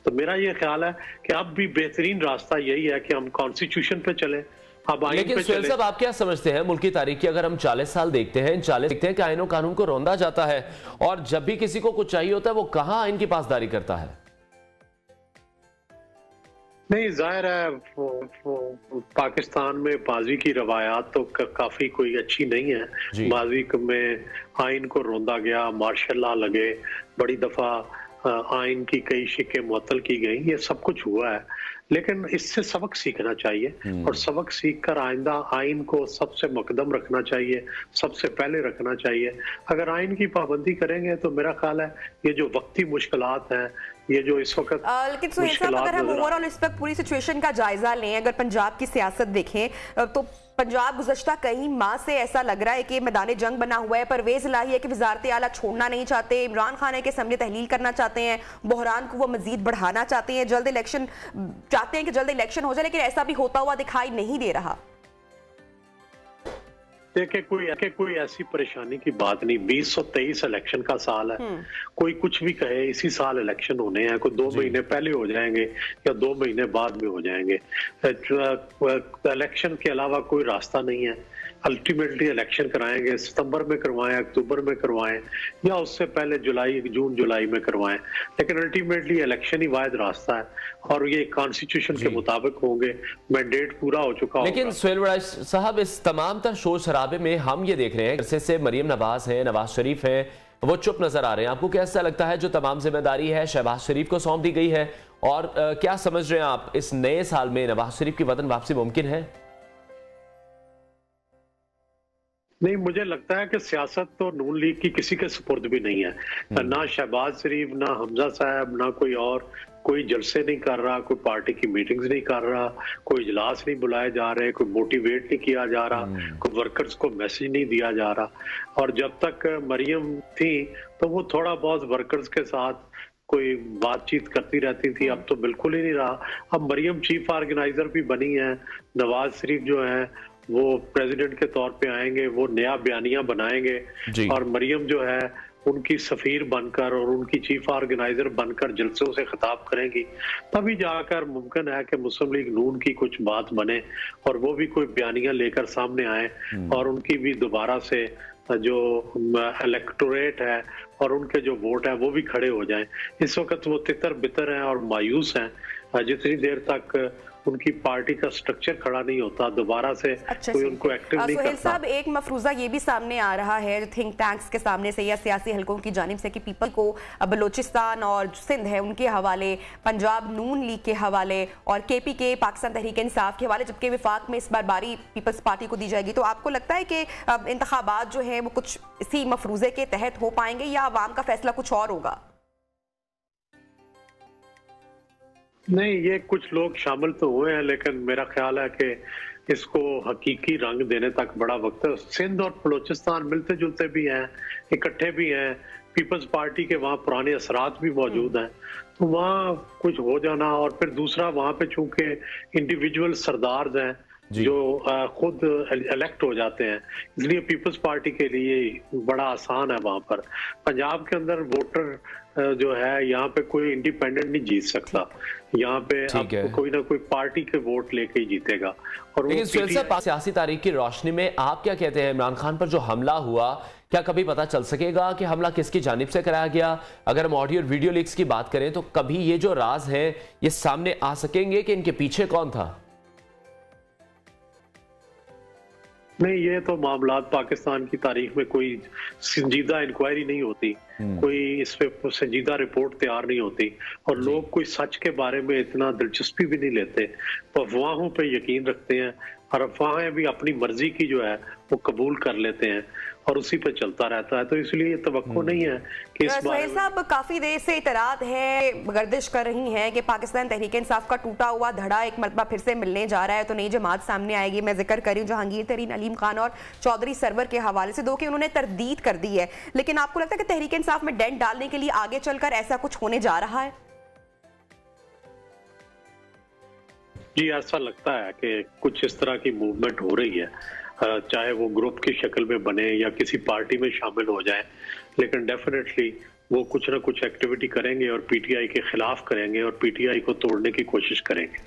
तो मेरा ये ख्याल है कि अब भी बेहतरीन रास्ता यही है कि हम कॉन्स्टिट्यूशन पे चले। लेकिन सुहेल साहब, आप क्या समझते हैं मुल्क की तारीख की अगर हम 40 साल देखते हैं, देखते हैं कि आईन और कानून को रौंदा जाता है और जब भी किसी को कुछ चाहिए होता है वो कहाँ आईन की पासदारी करता है? नहीं, जाहिर है पाकिस्तान में माजी की रवायात तो काफी कोई अच्छी नहीं है। माजी में आइन को रोंदा गया, मार्शल लॉ लगे, बड़ी दफा आइन की कई शिकें मुअत्तल की गई, ये सब कुछ हुआ है। लेकिन इससे सबक सीखना चाहिए और सबक सीखकर आइंदा आइन को सबसे मुकदम रखना चाहिए, सबसे पहले रखना चाहिए। अगर आइन की पाबंदी करेंगे तो मेरा ख्याल है ये जो वक्ती मुश्किलात हैं, ये जो इस वक्त लेकिन सुहेल साहब, अगर हम ओवरऑल इस वक्त पूरी सिचुएशन का जायजा लें, अगर पंजाब की सियासत देखें तो पंजाब गुज़श्ता कई माह से ऐसा लग रहा है कि मैदान जंग बना हुआ है। परवेज इलाही है कि वजारत आला छोड़ना नहीं चाहते, इमरान खान है कि असम्बली तहलील करना चाहते हैं, बहरान को वो मजीद बढ़ाना चाहते हैं, जल्द इलेक्शन चाहते हैं कि जल्द इलेक्शन हो जाए, लेकिन ऐसा भी होता हुआ दिखाई नहीं दे रहा। देखिए, कोई ऐसी परेशानी की बात नहीं। 2023 इलेक्शन का साल है, कोई कुछ भी कहे इसी साल इलेक्शन होने हैं, कोई 2 महीने पहले हो जाएंगे या 2 महीने बाद में हो जाएंगे। इलेक्शन के अलावा कोई रास्ता नहीं है। अल्टीमेटली इलेक्शन कराएंगे, सितंबर में करवाएं, अक्टूबर में करवाएं या उससे पहले जून जुलाई में करवाएं, लेकिन अल्टीमेटली इलेक्शन ही वाहिद रास्ता है और ये कॉन्स्टिट्यूशन के मुताबिक होंगे। मैंडेट पूरा हो चुका होगा। लेकिन सुहेल वड़ाइच साहब, इस तमाम तर शोर शराबे में हम ये देख रहे हैं अरसे से मरीम नवाज हैं, नवाज शरीफ हैं, वो चुप नजर आ रहे हैं। आपको कैसा लगता है जो तमाम जिम्मेदारी है शहबाज शरीफ को सौंप दी गई है, और क्या समझ रहे हैं आप इस नए साल में नवाज शरीफ की वतन वापसी मुमकिन है? नहीं, मुझे लगता है कि सियासत तो नून लीग की किसी के सुपुर्द भी नहीं है। ना शहबाज शरीफ, ना हमजा साहब, ना कोई और, कोई जलसे नहीं कर रहा, कोई पार्टी की मीटिंग्स नहीं कर रहा, कोई इजलास नहीं बुलाए जा रहे, कोई मोटिवेट नहीं किया जा रहा, कोई वर्कर्स को मैसेज नहीं दिया जा रहा। और जब तक मरियम थी तो वो थोड़ा बहुत वर्कर्स के साथ कोई बातचीत करती रहती थी, अब तो बिल्कुल ही नहीं रहा। अब मरियम चीफ ऑर्गेनाइजर भी बनी है, नवाज शरीफ जो है वो प्रेसिडेंट के तौर पे आएंगे, वो नया बयानिया बनाएंगे और मरियम जो है उनकी सफीर बनकर और उनकी चीफ ऑर्गेनाइजर बनकर जलसों से खिताब करेंगी। तभी जाकर मुमकिन है कि मुस्लिम लीग नून की कुछ बात बने और वो भी कोई बयानिया लेकर सामने आए और उनकी भी दोबारा से जो इलेक्टोरेट है और उनके जो वोट है वो भी खड़े हो जाएं। इस वक्त वो तितर बितर हैं और मायूस हैं। जितनी देर तक उनकी पार्टी का स्ट्रक्चर खड़ा नहीं होता, दोबारा से कोई उनको एक्टिव नहीं करता। साहब, एक मफरूजा ये भी सामने आ रहा है थिंक टैंक्स के सामने से या सियासी हलकों की जानिब से कि पीपल को बलोचिस्तान और सिंध है उनके हवाले, पंजाब नून लीग के हवाले और KPK पाकिस्तान तहरीक इंसाफ के हवाले, जबकि विफाक में इस बार बारी पीपल्स पार्टी को दी जाएगी। तो आपको लगता है कि इंतखाबात जो है वो कुछ इसी मफरूजे के तहत हो पाएंगे या अवाम का फैसला कुछ और होगा? नहीं, ये कुछ लोग शामिल तो हुए हैं, लेकिन मेरा ख्याल है कि इसको हकीकी रंग देने तक बड़ा वक्त है। सिंध और बलोचिस्तान मिलते जुलते भी हैं, इकट्ठे भी हैं, पीपल्स पार्टी के वहाँ पुराने असरात भी मौजूद हैं, तो वहाँ कुछ हो जाना। और फिर दूसरा, वहाँ पे चूंकि इंडिविजुअल सरदार हैं जो खुद इलेक्ट हो जाते हैं, इसलिए पीपल्स पार्टी के लिए बड़ा आसान है वहाँ पर। पंजाब के अंदर वोटर जो है यहाँ पे कोई इंडिपेंडेंट नहीं जीत सकता, यहाँ पे कोई ना कोई पार्टी के वोट लेके ही जीतेगा। और लेकिन सियासी तारीख की रोशनी में आप क्या कहते हैं, इमरान खान पर जो हमला हुआ, क्या कभी पता चल सकेगा कि हमला किसकी जानिब से कराया गया? अगर हम ऑडियो और वीडियो लीक्स की बात करें तो कभी ये जो राज है ये सामने आ सकेंगे कि इनके पीछे कौन था? नहीं, ये तो मामलात पाकिस्तान की तारीख में कोई संजीदा इंक्वायरी नहीं होती, कोई इस पे संजीदा रिपोर्ट तैयार नहीं होती, और लोग कोई सच के बारे में इतना दिलचस्पी भी नहीं लेते, अफवाहों पे यकीन रखते हैं, और अफवाहें भी अपनी मर्जी की जो है वो कबूल कर लेते हैं और उसी पे चलता रहता है। तो इसलिए ये तवक्को नहीं है कि इस बारे में। साहब, काफी देर से इतरात है, गर्दिश कर रही हैं कि पाकिस्तान तहरीक इंसाफ का टूटा हुआ धड़ा एक मरतबा फिर से मिलने जा रहा है, तो नई जमात सामने आएगी। मैं जिक्र कर रही हूँ जहांगीर तरीन, अलीम खान और चौधरी सरवर के हवाले से, दो कि उन्होंने तरदीद कर दी है। लेकिन आपको लगता है कि तहरीक इंसाफ में डेंट डालने के लिए आगे चलकर ऐसा कुछ होने जा रहा है? जी, ऐसा लगता है कि कुछ इस तरह की मूवमेंट हो रही है, चाहे वो ग्रुप की शक्ल में बने या किसी पार्टी में शामिल हो जाए, लेकिन डेफिनेटली वो कुछ ना कुछ एक्टिविटी करेंगे और PTI के खिलाफ करेंगे और PTI को तोड़ने की कोशिश करेंगे।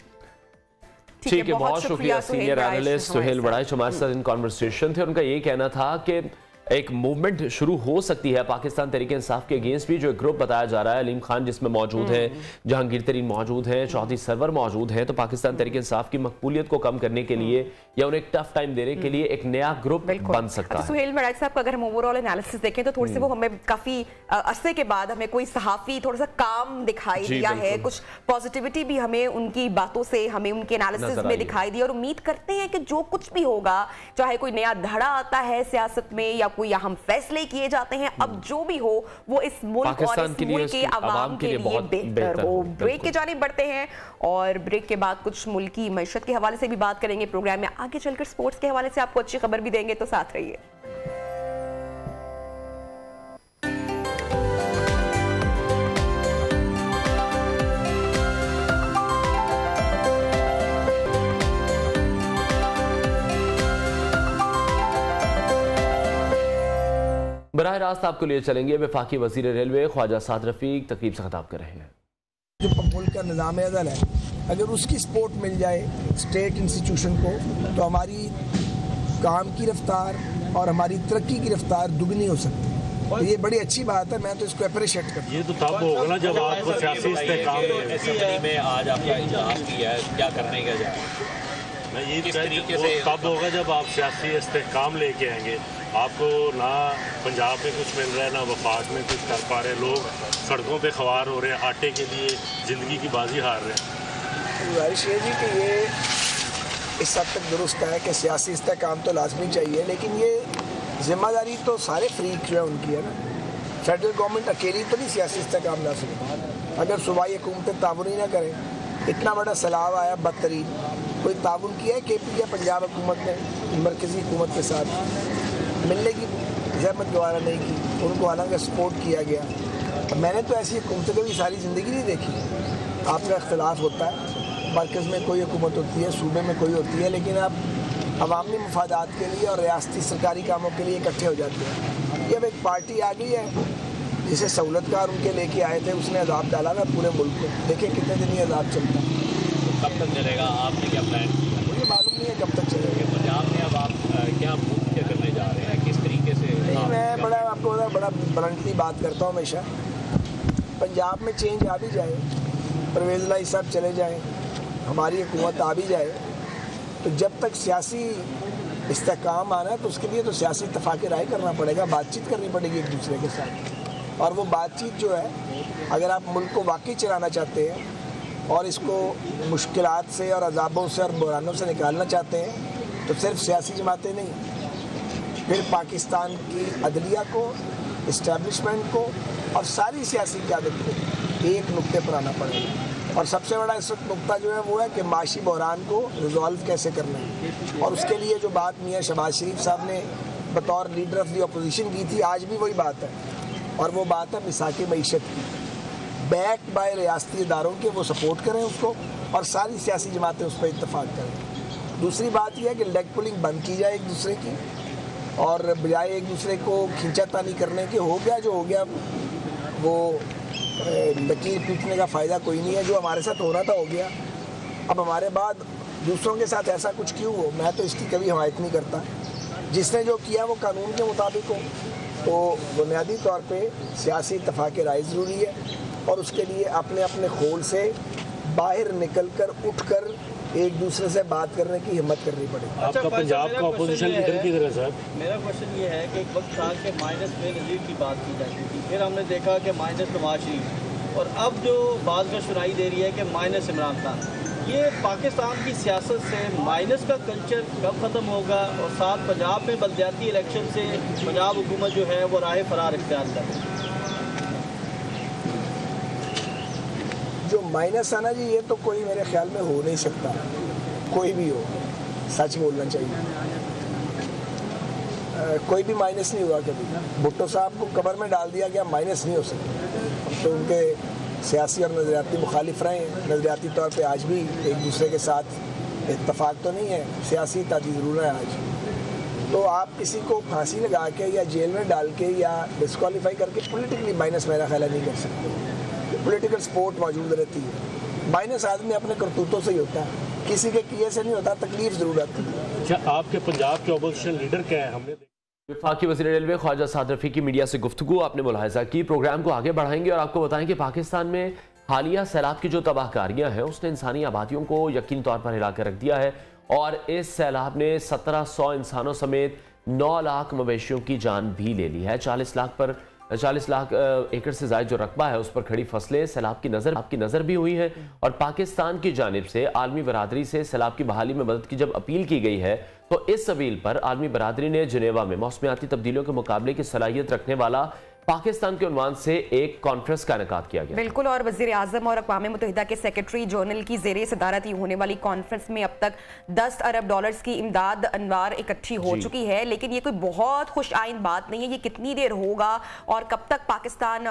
ठीक है, बहुत शुक्रिया सीनियर एनालिस्ट सुहेल बड़ाइच हमारे साथ इन कॉन्वर्सेशन थे। उनका ये कहना था कि एक मूवमेंट शुरू हो सकती है पाकिस्तान तहरीक इंसाफ के अगेंस्ट भी, जो एक ग्रुप बताया जा रहा है, अलीम खान जिसमें मौजूद है, जहांगीर तरीन मौजूद है, चौधरी सरवर मौजूद है, तो पाकिस्तान तहरीक इंसाफ की मकबूलियत को कम करने के लिए या उन्हें एक टफ टाइम देने के लिए एक नया ग्रुप बन सकता है। सुहेल बड़ाइच साहब, अगर हम ओवरऑल एनालिसिस देखें तो थोड़ी सी वो हमें काफी अरसे के बाद हमें कोई सहाफी थोड़ा सा काम दिखाई दिया है, कुछ पॉजिटिविटी भी हमें उनकी बातों से, हमें उनके एनालिसिस में दिखाई दी, और उम्मीद करते हैं कि जो कुछ भी होगा, चाहे कोई नया धड़ा आता है सियासत में या कोई अहम फैसले किए जाते हैं, अब जो भी हो वो इस मुल्क और इस मुल्क के अवाम के लिए बेहतर हो। ब्रेक के जानिब बढ़ते हैं और ब्रेक के बाद कुछ मुल्की मईशत के हवाले से भी बात करेंगे प्रोग्राम में। आगे चलकर स्पोर्ट्स के हवाले से आपको अच्छी खबर भी देंगे, तो साथ रहिए। बराह रास्त आपको लिए चलेंगे वफाकी वजीर रेलवे ख्वाजा साद रफीक तकरीब से खिताब कर रहे हैं। जो मुल्क का निज़ाम अदल है, अगर उसकी सपोर्ट मिल जाए स्टेट इंस्टीट्यूशन को, तो हमारी काम की रफ्तार और हमारी तरक्की की रफ्तार दुगनी हो सकती है, और ये बड़ी अच्छी बात है। मैं तो इसको अप्रिशिएट करता हूँ। ये तो तब होगा ना जब आपको सियासी इस्तेकाम में आज आपका इजहार किया है, क्या करने का जाए, ये तब होगा जब आप सियासी इस्तेकाम लेके आएंगे। आपको ना पंजाब में कुछ मिल रहा है, ना वफाक में कुछ कर पा रहे, लोग सड़कों पे ख्वार हो रहे हैं, आटे के लिए ज़िंदगी की बाजी हार रहे हैं। गुजारिश ये जी कि ये इस हद तक दुरुस्त है कि सियासी इस्तेकाम तो लाजमी चाहिए, लेकिन ये जिम्मेदारी तो सारे फ्रीक जो है उनकी है ना। फेडरल गवर्नमेंट अकेली तो नहीं सियासी इस्तेकाम ला सकती। अगर सूबाई हुकूमतें ताउन ही ना करें, इतना बड़ा सैलाब आया बदतरीन, कोई ताउन किया है KPK या पंजाब हुकूमत ने मरकज़ी हुकूमत के साथ मिलने की जहमत दोबारा नहीं की, उनको हालांकि सपोर्ट किया गया। मैंने तो ऐसी हुकूमतें कभी सारी ज़िंदगी नहीं देखी। आपका इख्तलाफ होता है, मरकज़ में कोई हुकूमत होती है, सूबे में कोई होती है, लेकिन आप अवामी मफादात के लिए और रियासती सरकारी कामों के लिए इकट्ठे हो जाते हैं। ये अब एक पार्टी आ गई है जिसे सहूलतकार उनके लेके आए थे, उसने अजाब डाला ना पूरे मुल्क को। देखिए कितने दिन ये अजाब चलता है। तो कब तक चलेगा, आपने क्या प्लान किया? मुझे मालूम नहीं है कब तक चलेगा। पंजाब में अब आप क्या करने जा रहे हैं, किस तरीके से? मैं आपको बड़ा ब्लंटली बात करता हूँ हमेशा। पंजाब में चेंज आ भी जाए, परवेज़ लाई साहब चले जाएँ, हमारी हुकूमत आ भी जाए, तो जब तक सियासी इस्तेहकाम आना है तो उसके लिए तो सियासी इत्तफाक़ राय करना पड़ेगा, बातचीत करनी पड़ेगी एक दूसरे के साथ। और वो बातचीत जो है, अगर आप मुल्क को वाकई चलाना चाहते हैं और इसको मुश्किलात से और अजाबों से और बुरानों से निकालना चाहते हैं, तो सिर्फ सियासी जमातें नहीं, फिर पाकिस्तान की अदलिया को, इस्टेब्लिशमेंट को और सारी सियासी क़यादत को एक नुक्ते पर आना पड़ेगा। और सबसे बड़ा इस वक्त नुक्ता जो है वो है कि माशी बहरान को रिजॉल्व कैसे करना है, और उसके लिए जो बात मियां शहबाज शरीफ साहब ने बतौर लीडर ऑफ दी अपोजिशन की थी, आज भी वही बात है, और वो बात है मिसाक मईशत की, बैक बाय रियासती इदारों के, वो सपोर्ट करें उसको और सारी सियासी जमातें उस पर इत्तफाक करें। दूसरी बात यह है कि लेग पुलिंग बंद की जाए एक दूसरे की, और बजाय एक दूसरे को खींचातानी करने के, हो गया जो हो गया, वो लकीर पीटने का फ़ायदा कोई नहीं है। जो हमारे साथ होना था हो गया, अब हमारे बाद दूसरों के साथ ऐसा कुछ क्यों हो, मैं तो इसकी कभी हिमायत नहीं करता। जिसने जो किया वो कानून के मुताबिक हो, तो बुनियादी तौर पे सियासी इत्तफाक़ राय ज़रूरी है, और उसके लिए अपने अपने खोल से बाहर निकल कर उठ कर एक दूसरे से बात करने की हिम्मत करनी पड़ेगी। आपका पंजाब का अपोजिशन लीडर की तरह सर, मेरा क्वेश्चन ये है कि एक वक्त था कि माइनस में नज़ीर की बात की जाती थी, फिर हमने देखा कि माइनस नवाज शरीफ, और अब जो बात का सुनाई दे रही है कि माइनस इमरान खान। ये पाकिस्तान की सियासत से माइनस का कल्चर कब ख़त्म होगा, और साथ पंजाब में बलदियाती इलेक्शन से पंजाब हुकूमत जो है वो राह फरार इख्तियार करे? जो माइनस है ना जी, ये तो कोई मेरे ख्याल में हो नहीं सकता, कोई भी हो, सच बोलना चाहिए। कोई भी माइनस नहीं हुआ कभी। भुट्टो साहब को कब्र में डाल दिया गया, माइनस नहीं हो सकता, तो उनके सियासी और नज़रियाती मुखालिफ रहे हैं। नज़रियाती तौर पे आज भी एक दूसरे के साथ इत्तफाक तो नहीं है, सियासी तादी ज़रूर है आज। तो आप किसी को फांसी लगा के या जेल में डाल के या डिस्क्वालीफाई करके पॉलिटिकली माइनस मेरा ख्याल नहीं कर सकते। पॉलिटिकल सपोर्ट मौजूद रहती है। माइनस आदमी अपने करतूतों से ही होता है, किसी के किए से नहीं होता, तकलीफ ज़रूर आती है। क्या आपके पंजाब के अपोजिशन लीडर क्या है? हमने वफाकी वज़ीर रेलवे ख्वाजा साद रफ़ीकी मीडिया से गुफ्तगू आपने मुलाहिज़ा की। प्रोग्राम को आगे बढ़ाएंगे और आपको बताएं कि पाकिस्तान में हालिया सैलाब की जो तबाहकारियाँ हैं उसने इंसानी आबादियों को यकीनी तौर पर हिला कर रख दिया है, और इस सैलाब ने 1700 इंसानों समेत 9 लाख मवेशियों की जान भी ले ली है। 40 लाख एकड़ से ज़ायद जो रकबा है उस पर खड़ी फसलें सैलाब की नज़र भी हुई है। और पाकिस्तान की जानिब से आलमी बरादरी से सैलाब की बहाली में मदद की जब अपील की गई है, तो इस अपील पर आलमी बरादरी ने जिनेवा में मौसमियाती तब्दीलियों के मुकाबले की सलाहियत रखने वाला पाकिस्तान के उन्वान से एक कॉन्फ्रेंस का इनेकाद किया गया। बिल्कुल, और वज़ीर आज़म और अक़वाम मुत्तहिदा के सेक्रेटरी जनरल की ज़ेरे सदारत होने वाली कॉन्फ्रेंस में अब तक 10 अरब डॉलर्स की इमदाद अनवार इकट्ठी हो चुकी है, लेकिन ये कोई बहुत खुश आइन बात नहीं है। ये कितनी देर होगा और कब तक पाकिस्तान,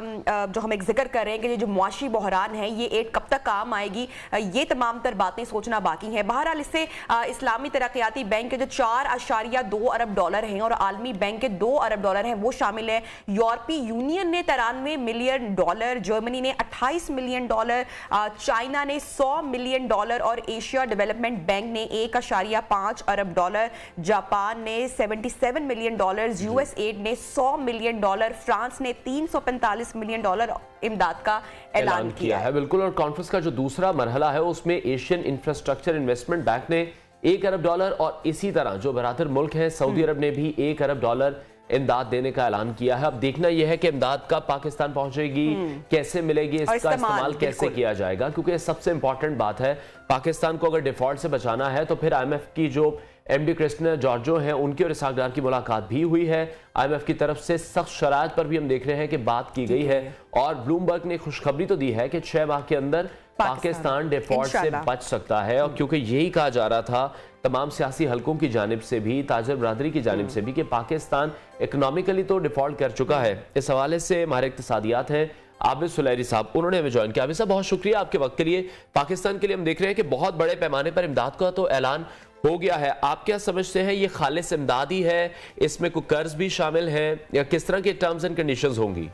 जो हम एक जिक्र कर रहे हैं कि ये जो मुआशी बहरान है ये एड कब तक काम आएगी, ये तमाम तर बातें सोचना बाकी है। बहरहाल इससे इस्लामी तरक्याती बैंक के जो 4.2 अरब डॉलर हैं और आलमी बैंक के 2 अरब डॉलर हैं वो शामिल है। यूरोपीय यूनियन ने 93 मिलियन डॉलर, जर्मनी ने 28 मिलियन डॉलर, चाइना ने 100 मिलियन डॉलर और एशिया डेवलपमेंट बैंक ने 1.5 अरब डॉलर, जापान ने 77 मिलियन डॉलर, यूएसएड ने 100 मिलियन डॉलर, फ्रांस ने 345 मिलियन डॉलर इमदाद का ऐलान किया है। बिल्कुल, और कॉन्फ्रेंस का जो दूसरा मरहला है उसमें एशियन इंफ्रास्ट्रक्चर इन्वेस्टमेंट बैंक ने 1 अरब डॉलर, और इसी तरह जो बरातर मुल्क है सऊदी अरब ने भी 1 अरब डॉलर इमदाद देने का ऐलान किया है। अब देखना यह है कि इमदाद कब पाकिस्तान पहुंचेगी, कैसे मिलेगी, इसका इस्तेमाल कैसे किया जाएगा, क्योंकि सबसे इंपॉर्टेंट बात है पाकिस्तान को अगर डिफॉल्ट से बचाना है तो फिर IMF की जो MD क्रिस्टिना जॉर्जो हैं उनकी और इसहाक डार की मुलाकात भी हुई है। IMF की तरफ से सख्त शराइत पर भी हम देख रहे हैं कि बात की गई है, और ब्लूमबर्ग ने खुशखबरी तो दी है कि 6 माह के अंदर पाकिस्तान डिफॉल्ट से बच सकता है। और क्योंकि यही कहा जा रहा था तमाम सियासी हलकों की जानिब से भी, ताजर बरादरी की जानिब से भी, कि पाकिस्तान इकोनॉमिकली तो डिफॉल्ट कर चुका है। इस हवाले से हमारे इक्तिसादियात हैं आबिद सुलैरी साहब, उन्होंने हमें ज्वाइन किया। आबिद साहब, बहुत शुक्रिया आपके वक्त के लिए। पाकिस्तान के लिए हम देख रहे हैं कि बहुत बड़े पैमाने पर इमदाद का तो ऐलान हो गया है। आप क्या समझते हैं, ये खालिस इमदाद ही है, इसमें कोई कर्ज भी शामिल है, या किस तरह के टर्म्स एंड कंडीशंस होंगी?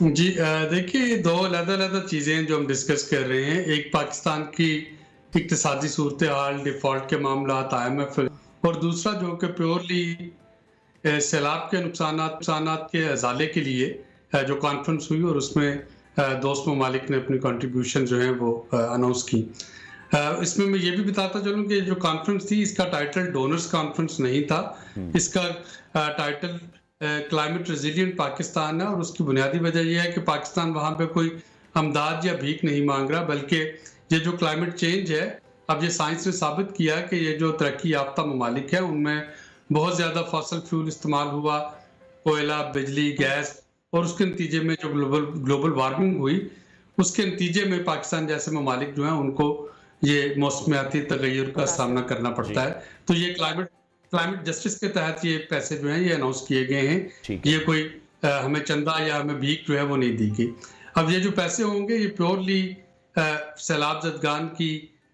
जी देखिए, 2 अलग-अलग चीज़ें जो हम डिस्कस कर रहे हैं, एक पाकिस्तान की इक्तिसादी सूरत हाल, डिफ़ॉल्ट के मामला, IMF, और दूसरा जो कि प्योरली सैलाब के नुकसानात के अजाले के लिए जो कॉन्फ्रेंस हुई और उसमें दोस्त ममालिक ने अपनी कंट्रीब्यूशन जो है वो अनाउंस की। इसमें मैं ये भी बताता चलूँ कि जो कॉन्फ्रेंस थी इसका टाइटल डोनर्स कॉन्फ्रेंस नहीं था, इसका टाइटल क्लाइमेट रेजिलिएंट पाकिस्तान है। और उसकी बुनियादी वजह यह है कि पाकिस्तान वहाँ पे कोई अमदाद या भीख नहीं मांग रहा, बल्कि ये जो क्लाइमेट चेंज है, अब ये साइंस ने साबित किया कि ये जो तरक्की याफ्ता ममालिक है उनमें बहुत ज़्यादा फॉसल फ्यूल इस्तेमाल हुआ, कोयला, बिजली, गैस, और उसके नतीजे में जो ग्लोबल वार्मिंग हुई, उसके नतीजे में पाकिस्तान जैसे ममालिक जो हैं उनको ये मौसमियाती तगय्युर का सामना करना पड़ता है। तो ये क्लाइमेट जस्टिस के तहत ये पैसे जो हैं ये अनाउंस किए गए हैं। ये कोई हमें चंदा या हमें भीख जो है वो नहीं दी गई। अब ये जो पैसे होंगे ये प्योरली सैलाब ज़दगान की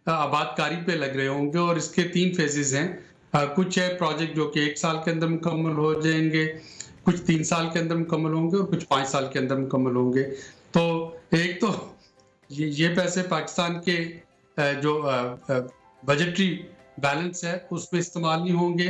आबादकारी पे लग रहे होंगे, और इसके 3 फेजेस हैं। कुछ है प्रोजेक्ट जो कि 1 साल के अंदर मुकम्मल हो जाएंगे, कुछ 3 साल के अंदर मुकम्मल होंगे, और कुछ 5 साल के अंदर मुकम्मल होंगे। तो एक तो ये पैसे पाकिस्तान के जो बजटरी बैलेंस है उसमें इस्तेमाल नहीं होंगे,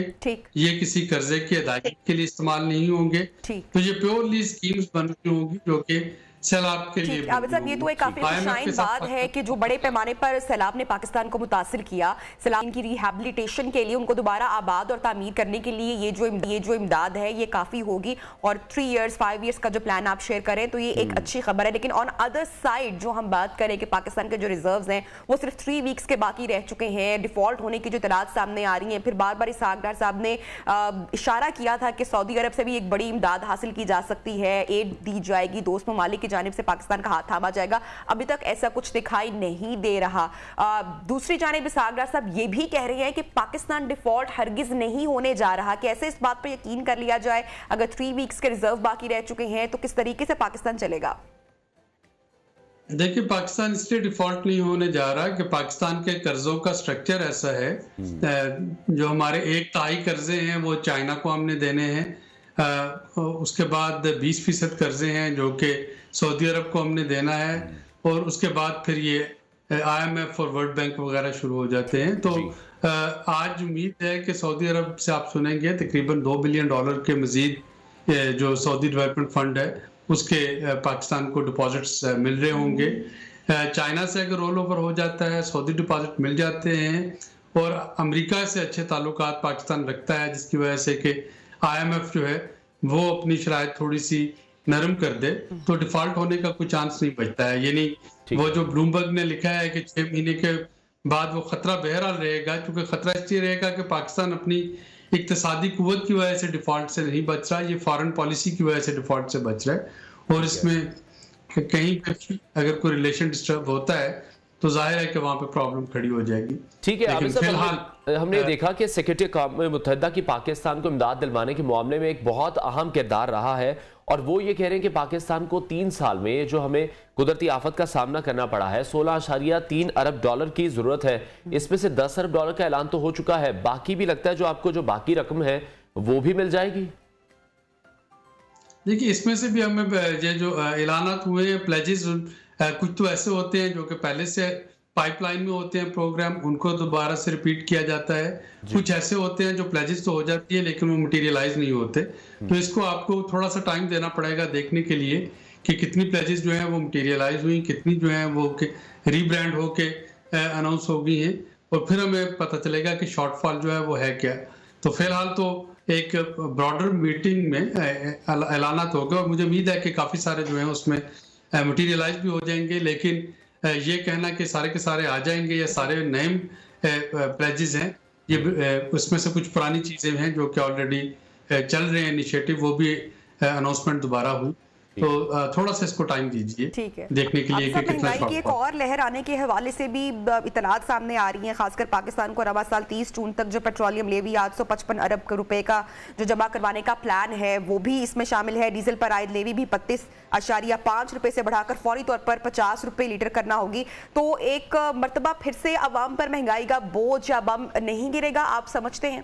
ये किसी कर्जे की अदायगी के लिए इस्तेमाल नहीं होंगे। तो ये प्योरली स्कीम्स बन रही होंगी जो कि सैलाब के लिए। साहब, ये तो एक काफी शाइन बात है कि जो बड़े पैमाने पर सैलाब ने पाकिस्तान को मुतासिर किया, सैलाब की रिहैबिलिटेशन के लिए, उनको दोबारा आबाद और तामीर करने के लिए ये जो इमदाद है ये काफी होगी। और 3 इयर्स 5 इयर्स का जो प्लान आप शेयर करें तो ये एक अच्छी खबर है। लेकिन ऑन अदर साइड जो हम बात करें कि पाकिस्तान के जो रिजर्व्स हैं वो सिर्फ 3 वीक्स के बाकी रह चुके हैं, डिफॉल्ट होने की जो इतलात सामने आ रही हैं। फिर बार बार इसहाक डार साहब ने इशारा किया था कि सऊदी अरब से भी एक बड़ी इमदाद हासिल की जा सकती है, एड दी जाएगी, दोस्त ममालिक की जानिब से पाकिस्तान का हाथ थामा जाएगा। अभी तक ऐसा कुछ दिखाई नहीं दे रहा। दूसरी जानिब इसहाक डार साहब ये भी कह रहे हैं कि पाकिस्तान डिफॉल्ट हरगिज नहीं होने जा रहा। कैसे इस बात पर यकीन कर लिया जाए? अगर 3 वीक्स के रिजर्व बाकी रह चुके हैं तो किस तरीके से पाकिस्तान चलेगा? देखिए, पाकिस्तान इसलिए डिफॉल्ट नहीं होने जा रहा कि पाकिस्तान के कर्जों का स्ट्रक्चर ऐसा है, जो हमारे 1/3 कर्जे हैं वो चाइना को हमने देने हैं, उसके बाद 20% कर्जे हैं जो कि सऊदी अरब को हमने देना है, और उसके बाद फिर ये IMF और वर्ल्ड बैंक वगैरह शुरू हो जाते हैं। तो आज उम्मीद है कि सऊदी अरब से आप सुनेंगे तकरीबन $2 बिलियन के मजीद जो सऊदी डेवलपमेंट फंड है उसके पाकिस्तान को डिपॉजिट्स मिल रहे होंगे। चाइना से अगर रोल ओवर हो जाता है, सऊदी डिपॉजिट मिल जाते हैं, और अमेरिका से अच्छे ताल्लुकात पाकिस्तान रखता है, जिसकी वजह से कि IMF जो है वो अपनी शराइत थोड़ी सी नरम कर दे, तो डिफॉल्ट होने का कोई चांस नहीं बचता है। यानी वो जो ब्लूमबर्ग ने लिखा है कि 6 महीने के बाद वो खतरा बहरहाल रहेगा, क्योंकि खतरा इसलिए रहेगा कि पाकिस्तान अपनी इक्तिसादी कुव्वत की वजह से डिफॉल्ट से नहीं बच रहा, ये फॉरेन पॉलिसी की वजह से डिफॉल्ट से बच रहा है। और इसमें कहीं पर अगर कोई रिलेशन डिस्टर्ब होता है तो जाहिर है कि वहां पे प्रॉब्लम खड़ी हो जाएगी। ठीक है, फिलहाल हमने देखा कि सेक्रेटरी अक़वाम मुत्तहिदा की पाकिस्तान को इमदाद दिलवाने के मामले में एक बहुत अहम किरदार रहा है, और वो ये कह रहे हैं कि पाकिस्तान को 3 साल में जो हमें कुदरती आफत का सामना करना पड़ा है, $16.3 अरब की जरूरत है। इसमें से $10 अरब का ऐलान तो हो चुका है, बाकी भी लगता है जो आपको जो बाकी रकम है वो भी मिल जाएगी। देखिए, इसमें से भी हमें ये जो ऐलानात हुए हैं, प्लेजेस, कुछ तो ऐसे होते हैं जो कि पहले से पाइपलाइन में होते हैं प्रोग्राम, उनको दोबारा से रिपीट किया जाता है। कुछ ऐसे होते हैं जो प्लेजेस तो हो जाती है लेकिन वो मटेरियलाइज नहीं होते। तो इसको आपको थोड़ा सा टाइम देना पड़ेगा देखने के लिए कि कितनी प्लेजेस जो हैं वो मटेरियलाइज हुई, कितनी जो हैं वो रीब्रांड होके अनाउंस हो गई हैं, और फिर हमें पता चलेगा कि शॉर्टफॉल जो है वो है क्या। तो फिलहाल तो एक ब्रॉडर मीटिंग में ऐलानात हो गए, और मुझे उम्मीद है कि काफ़ी सारे जो हैं उसमें मटेरियलाइज भी हो जाएंगे। लेकिन ये कहना कि सारे के सारे आ जाएंगे या सारे नए प्लेजेस हैं, ये उसमें से कुछ पुरानी चीज़ें हैं जो कि ऑलरेडी चल रहे हैं इनिशिएटिव, वो भी अनाउंसमेंट दोबारा हुई। तो थोड़ा सा इसको टाइम दीजिए, ठीक है, देखने के लिए कि कितना महंगाई की एक और लहर आने के हवाले से भी इतलात सामने आ रही हैं। खासकर पाकिस्तान को रवा साल 30 जून तक जो पेट्रोलियम लेवी 855 अरब रुपए का जो जमा करवाने का प्लान है वो भी इसमें शामिल है। डीजल पर आयद लेवी भी 32.5 रुपए से बढ़ाकर फौरी तौर पर 50 रुपए लीटर करना होगी। तो एक मरतबा फिर से अवाम पर महंगाई का बोझ या बम नहीं गिरेगा, आप समझते हैं?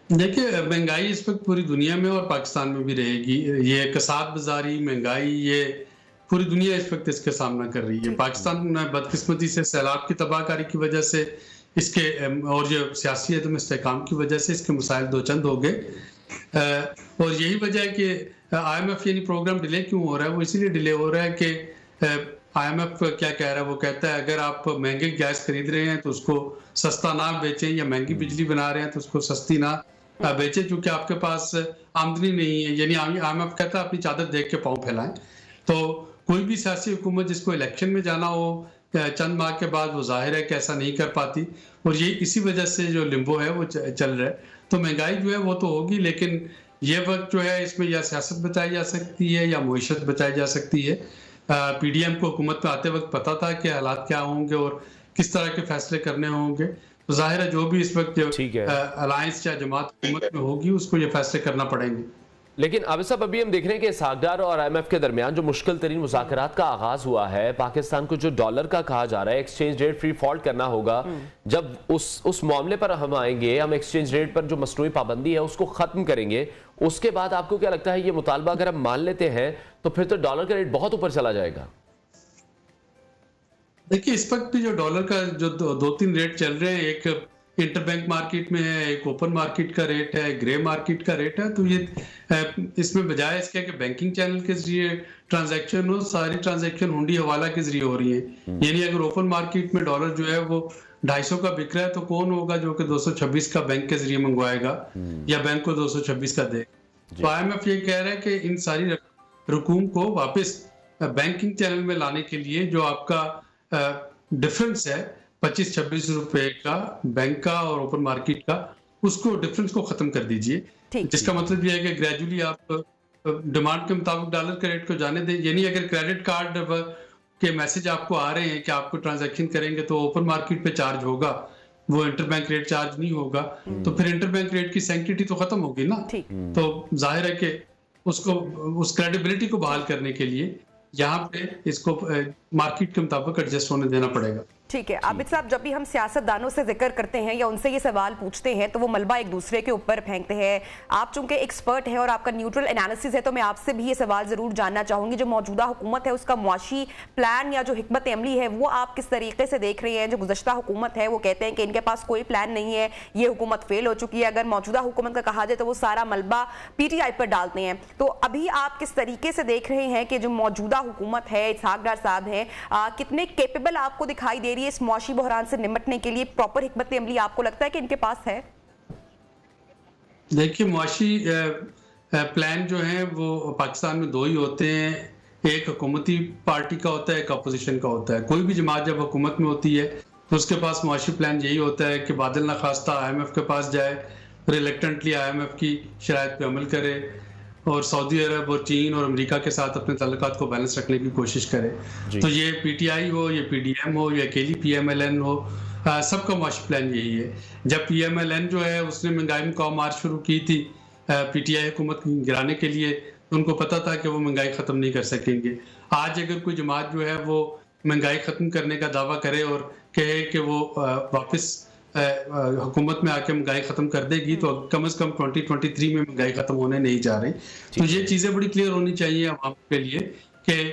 देखिए, महंगाई इस वक्त पूरी दुनिया में और पाकिस्तान में भी रहेगी। ये कसाद बाजारी महंगाई, ये पूरी दुनिया इस वक्त इसका सामना कर रही है। पाकिस्तान में बदकिस्मती से सैलाब की तबाहकारी की वजह से इसके और जो सियासी अदम इस्तेहकाम की वजह से इसके मसाइल दो चंद हो गए, और यही वजह है कि IMF यानी प्रोग्राम डिले क्यों हो रहा है, वो इसीलिए डिले हो रहा है कि IMF क्या कह रहा है, वो कहता है अगर आप महंगे गैस खरीद रहे हैं तो उसको सस्ता ना बेचें, या महंगी बिजली बना रहे हैं तो उसको सस्ती ना बेचें, क्योंकि आपके पास आमदनी नहीं है। यानी IMF कहता है अपनी चादर देख के पाँव फैलाएं। तो कोई भी सियासी हुकूमत जिसको इलेक्शन में जाना हो चंद माह के बाद, वो जाहिर है कि ऐसा नहीं कर पाती, और ये इसी वजह से जो लिम्बो है वो चल रहा है। तो महंगाई जो है वो तो होगी, लेकिन ये वक्त जो है इसमें या सियासत बचाई जा सकती है या मुईशत बचाई जा सकती है। PDM को हुकूमत में आते वक्त पता था कि हालात क्या होंगे और किस तरह के फैसले करने होंगे। तो जाहिर है जो भी इस वक्त जो अलायंस या जमात हुकूमत में होगी उसको ये फैसले करना पड़ेंगे। लेकिन अब सब अभी हम देख रहे हैं कि इसहाकडार और IMF के दरमियान जो मुश्किल तरीन मुज़ाकरात का आगाज हुआ है, पाकिस्तान को जो डॉलर का कहा जा रहा है एक्सचेंज रेट फ्री फॉल करना होगा। जब उस मामले पर हम आएंगे, हम एक्सचेंज रेट पर जो मसनूई पाबंदी है उसको खत्म करेंगे, उसके बाद आपको क्या लगता है ये मुतालबा अगर हम मान लेते हैं तो फिर तो डॉलर का रेट बहुत ऊपर चला जाएगा? देखिए इस वक्त भी जो डॉलर का जो दो तीन रेट चल रहे हैं, एक इंटरबैंक मार्केट में है, एक ओपन मार्केट का रेट है, ग्रे मार्केट का रेट है। तो ये इसमें बजाय इसके कि बैंकिंग चैनल के जरिए ट्रांजैक्शन हो, सारी ट्रांजैक्शन हुंडी हवाला के जरिए हो रही है। यानी अगर ओपन मार्केट में डॉलर जो है वो 250 का बिक रहा है, तो कौन होगा जो कि 226 का बैंक के जरिए मंगवाएगा या बैंक को 226 का देगा। तो IMF ये कह रहा है कि इन सारी रकूम को वापस बैंकिंग चैनल में लाने के लिए जो आपका डिफरेंस है 25-26 रुपए का बैंक का और ओपन मार्केट का, उसको डिफरेंस को खत्म कर दीजिए। जिसका मतलब ये है कि ग्रेजुअली आप डिमांड के मुताबिक डॉलर के रेट को जाने दें। यानी अगर क्रेडिट कार्ड के मैसेज आपको आ रहे हैं कि आपको ट्रांजैक्शन करेंगे तो ओपन मार्केट पे चार्ज होगा, वो इंटरबैंक रेट चार्ज नहीं होगा, तो फिर इंटरबैंक रेट की सैंक्टिटी तो खत्म होगी ना। तो जाहिर है कि उसको उस क्रेडिबिलिटी को बहाल करने के लिए यहाँ पे इसको मार्केट के मुताबिक एडजस्ट होने देना पड़ेगा। ठीक है आबिद साहब, जब भी हम सियासतदानों से जिक्र करते हैं या उनसे ये सवाल पूछते हैं तो वो मलबा एक दूसरे के ऊपर फेंकते हैं। आप चूंकि एक्सपर्ट हैं और आपका न्यूट्रल एनालिसिस है, तो मैं आपसे भी ये सवाल जरूर जानना चाहूंगी, जो मौजूदा हुकूमत है उसका मुआशी प्लान या जो हिकमत अमली है वो आप किस तरीके से देख रहे हैं? जो गुज़श्ता हुकूमत है वो कहते हैं कि इनके पास कोई प्लान नहीं है, ये हुकूमत फेल हो चुकी है। अगर मौजूदा हुकूमत का कहा जाए तो वो सारा मलबा PTI पर डालते हैं। तो अभी आप किस तरीके से देख रहे हैं कि जो मौजूदा हुकूमत है, इसहाक साहब है, कितने केपेबल आपको दिखाई दे रही है इस मुआशी बहरान से निपटने के लिए? प्रॉपर हिकमत अमली आपको लगता है कि इनके पास है? देखिए मुआशी प्लान जो है वो पाकिस्तान में दो ही होते हैं, एक हुकूमती पार्टी का होता है, एक अपोजिशन का होता है। कोई भी जमात जब हुकूमत में होती है तो उसके पास मुआशी प्लान यही होता है कि बादल न खास्ता IMF के पास जाए, रिलेक्टेंटली IMF की शराइत पे अमल करे और सऊदी अरब और चीन और अमेरिका के साथ अपने तल्लुकात को बैलेंस रखने की कोशिश करे। तो ये PTI हो, ये PDM हो, या अकेली PMLN हो, सबका मुआशी प्लान यही है। जब PMLN जो है उसने महंगाई में कौ मार्च शुरू की थी PTI हुकूमत गिराने के लिए, तो उनको पता था कि वो महंगाई ख़त्म नहीं कर सकेंगे। आज अगर कोई जमात जो है वो महंगाई ख़त्म करने का दावा करे और कहे कि वो वापस हुकूमत में आके महंगाई खत्म कर देगी, तो कम से कम 2023 में महंगाई खत्म होने नहीं जा रही। तो ये चीजें बड़ी क्लियर होनी चाहिए आवाम के लिए कि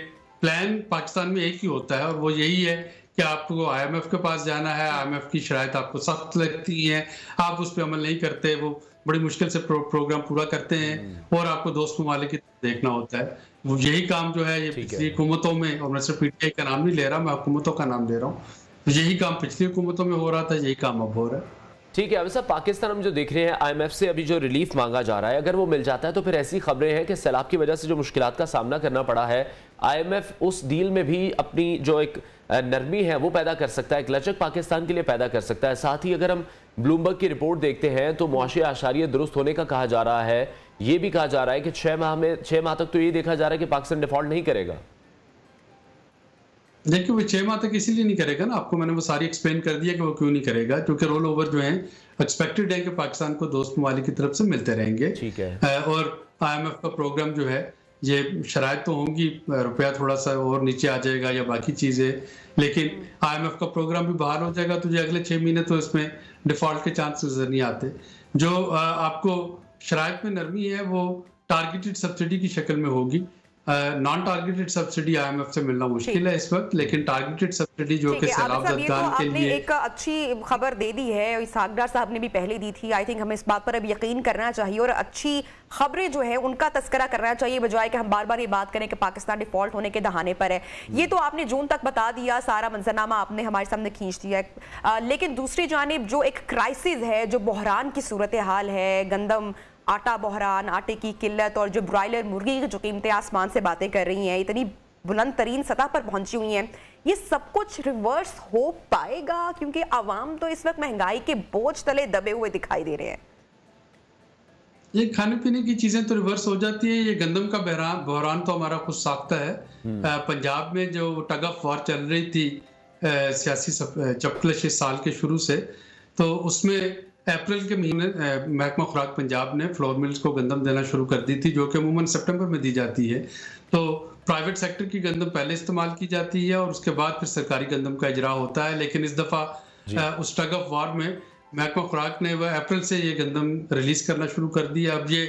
प्लान पाकिस्तान में एक ही होता है और वो यही है कि आपको IMF के पास जाना है, IMF की शराइत आपको सख्त लगती है, आप उस पर अमल नहीं करते, वो बड़ी मुश्किल से प्रोग्राम पूरा करते हैं और आपको दोस्त ममालिक की देखना होता है। वो यही काम जो है ये पिछली हुकूमतों में, और मैं सिर्फ PTI का नाम नहीं ले रहा, मैं हुकूमतों का नाम ले रहा हूँ, यही काम पिछली हुकूमतों में हो रहा था, यही काम अब हो रहा है। ठीक है अब साहब, पाकिस्तान हम जो देख रहे हैं IMF से अभी जो रिलीफ मांगा जा रहा है, अगर वो मिल जाता है तो फिर ऐसी खबरें हैं कि सैलाब की वजह से जो मुश्किलात का सामना करना पड़ा है, IMF उस डील में भी अपनी जो एक नरमी है वो पैदा कर सकता है, एक लचक पाकिस्तान के लिए पैदा कर सकता है। साथ ही अगर हम ब्लूमबर्ग की रिपोर्ट देखते हैं तो मुआशी आशारियत दुरुस्त होने का कहा जा रहा है, ये भी कहा जा रहा है कि 6 माह तक तो ये देखा जा रहा है कि पाकिस्तान डिफॉल्ट नहीं करेगा। देखिए वो 6 माह तक इसीलिए नहीं करेगा ना, आपको मैंने वो सारी एक्सप्लेन कर दिया कि वो क्यों नहीं करेगा, क्योंकि रोल ओवर जो है एक्सपेक्टेड है कि पाकिस्तान को दोस्त ममालिक की तरफ से मिलते रहेंगे। ठीक है। और IMF का प्रोग्राम जो है ये शराइत तो होंगी, रुपया थोड़ा सा और नीचे आ जाएगा या बाकी चीजें, लेकिन IMF का प्रोग्राम भी बाहर हो जाएगा तो जो अगले 6 महीने तो इसमें डिफॉल्ट के चांस नजर नहीं आते। जो आपको शराइत में नरमी है वो टारगेटेड सब्सिडी की शक्ल में होगी, नॉन टारगेटेड सब्सिडी IMF से मिलना मुश्किल है इस वक्त, लेकिन टारगेटेड सब्सिडी जो कि सैलाब ज़दगान के लिए एक अच्छी खबर दे दी है, इसहाक डार साहब ने भी पहले दी थी। आई थिंक हमें इस बात पर अब यकीन करना चाहिए और अच्छी खबरें जो है उनका तस्करा करना चाहिए, बजाय कि हम बार बार ये बात करें कि पाकिस्तान डिफॉल्ट होने के दहाने पर है। ये तो आपने जून तक बता दिया, सारा मंजरनामा आपने हमारे सामने खींच दिया, लेकिन दूसरी जानिब जो एक क्राइसिस है, जो बहरान की सूरत हाल है, गंदम आटा बहरान, आटे की किल्लत और जो ब्रॉयलर मुर्गी की जो कीमतें आसमान से बातें कर रही हैं, इतनी बुलंद तरीन सतह पर पहुंची हुई हैं, ये सब कुछ रिवर्स हो पाएगा? क्योंकि आवाम तो इस वक्त महंगाई के बोझ तले दबे हुए दिखाई दे रहे हैं। ये खाने पीने की चीजें तो रिवर्स हो जाती है। ये गंदम का बहरान तो हमारा खुद साख्ता है। पंजाब में जो टग ऑफ वॉर चल रही थी सियासी चपकलश इस साल के शुरू से, तो उसमें अप्रैल के महीने महकमा खुराक पंजाब ने फ्लोर मिल्स को गंदम देना शुरू कर दी थी, जो कि अमूमन सितंबर में दी जाती है। तो प्राइवेट सेक्टर की गंदम पहले इस्तेमाल की जाती है और उसके बाद फिर सरकारी गंदम का इजरा होता है। लेकिन इस दफ़ा उस टग ऑफ वॉर में महकमा खुराक ने वह अप्रैल से ये गंदम रिलीज करना शुरू कर दिया। अब ये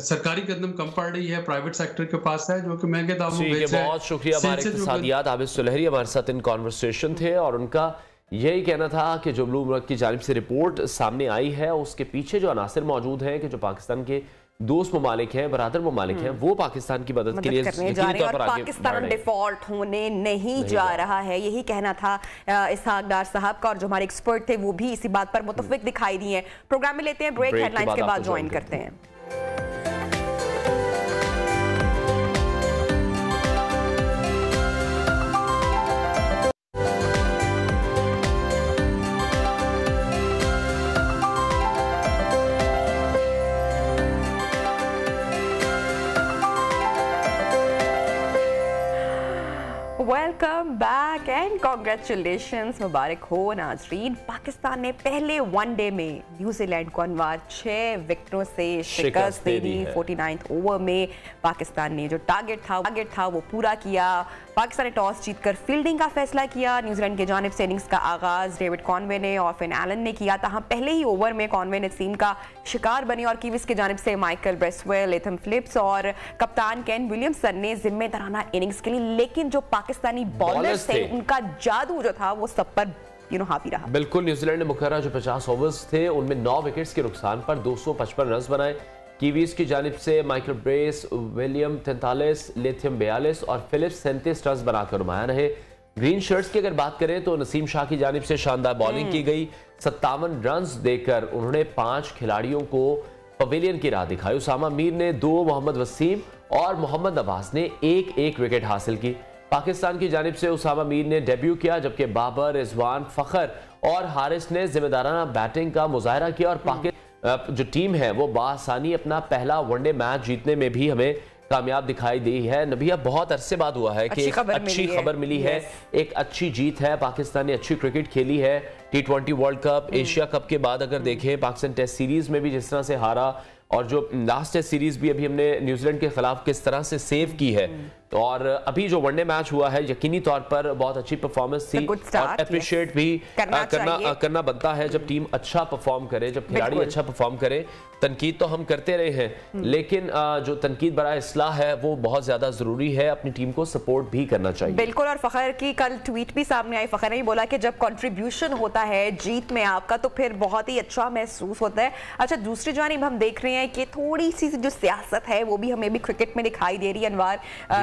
सरकारी गंदम कम पड़ रही है, प्राइवेट सेक्टर के पास है, जो कि महंगे दामों में बेच रहा है। बहुत शुक्रिया हमारे इक़्तिसादियात आबिद सुलहरी हमारे साथ इन कॉन्वर्सेशन थे, और उनका यही कहना था कि जो ब्लूमबर्ग की जानिब से रिपोर्ट सामने आई है उसके पीछे जो अनासिर मौजूद हैं कि जो पाकिस्तान के दोस्त ममालिक हैं, बरादर ममालिक हैं, वो पाकिस्तान की मदद के लिए पाकिस्तान डिफॉल्ट होने नहीं जा रहा है, यही कहना था इसहाक डार साहब का। और जो हमारे एक्सपर्ट थे वो भी इसी बात पर मुतफिक दिखाई दिए। प्रोग्राम में लेते हैं ब्रेक, हेडलाइंस के बाद ज्वाइन करते हैं। वेलकम बैक एंड कॉन्ग्रेचुलेशंस, मुबारक हो नाजरीन। पाकिस्तान ने पहले वनडे में न्यूजीलैंड को अनवार 6 विकेटों से शिकस्त दे दी। 49th ओवर में पाकिस्तान ने जो टारगेट था वो पूरा किया। पाकिस्तान ने टॉस जीतकर फील्डिंग का फैसला किया। न्यूजीलैंड की जानिब से इनिंग्स का आगाज डेविड कॉनवे ने और फिन एलन ने किया था। पहले ही ओवर में कॉनवे ने सीम का शिकार बने और कीवीज की जानिब से माइकल ब्रेसवेल, एथम फिलिप्स और कप्तान केन विलियमसन ने जिम्मेदाराना इनिंग्स के लिए, लेकिन जो पाकिस्तानी बॉलर्स थे उनका जादू जो था वो सब पर हावी रहा। बिल्कुल, न्यूजीलैंड ने मुकर्रर जो 50 ओवर्स थे उनमें 9 विकेट्स के नुकसान पर 255 रन बनाए। कीवीज की जानिब से माइकल ब्रेस, विलियम 43, लेथियम 42 और फिलिप्स 37 रन बनाकर नुमाया रहे। ग्रीन शर्ट्स की अगर बात करें तो नसीम शाह की जानिब से शानदार बॉलिंग की गई। 57 रन देकर उन्होंने 5 खिलाड़ियों को पवेलियन की राह दिखाई। उसामा मीर ने 2, मोहम्मद वसीम और मोहम्मद नवाज ने 1-1 विकेट हासिल की। पाकिस्तान की जानिब से उसामा मीर ने डेब्यू किया, जबकि बाबर, रिजवान, फखर और हारिस ने जिम्मेदाराना बैटिंग का मुजाहरा किया। और पाकिस्तान जो टीम है वो बासानी अपना पहला वनडे मैच जीतने में भी हमें कामयाब दिखाई दी है। नबिया, बहुत अरसे बाद हुआ है कि एक अच्छी खबर मिली है, एक अच्छी जीत है। पाकिस्तान ने अच्छी क्रिकेट खेली है। T20 world cup, Asia cup के बाद अगर देखें पाकिस्तान टेस्ट सीरीज में भी जिस तरह से हारा, और जो लास्ट टेस्ट सीरीज भी अभी हमने न्यूजीलैंड के खिलाफ किस तरह से सेव की है, और अभी जो वनडे मैच हुआ है यकीनी तौर पर बहुत अच्छी परफॉर्मेंस थी और अप्रिशिएट भी करना बनता है जब टीम अच्छा परफॉर्म करे, जब खिलाड़ी अच्छा परफॉर्म करे। तनकीद तो हम करते रहे हैं, लेकिन जो तनकीद बड़ा इस्लाह है वो बहुत ज्यादा जरूरी है। अपनी टीम को सपोर्ट भी करना चाहिए। बिल्कुल, और फखर की कल ट्वीट भी सामने आई। फखर ने बोला कि जब कंट्रीब्यूशन होता है जीत में आपका तो फिर बहुत ही अच्छा महसूस होता है। अच्छा, दूसरी जानिब हम देख रहे हैं कि थोड़ी सी जो सियासत है वो भी हमें भी क्रिकेट में दिखाई दे रही है। अनवार,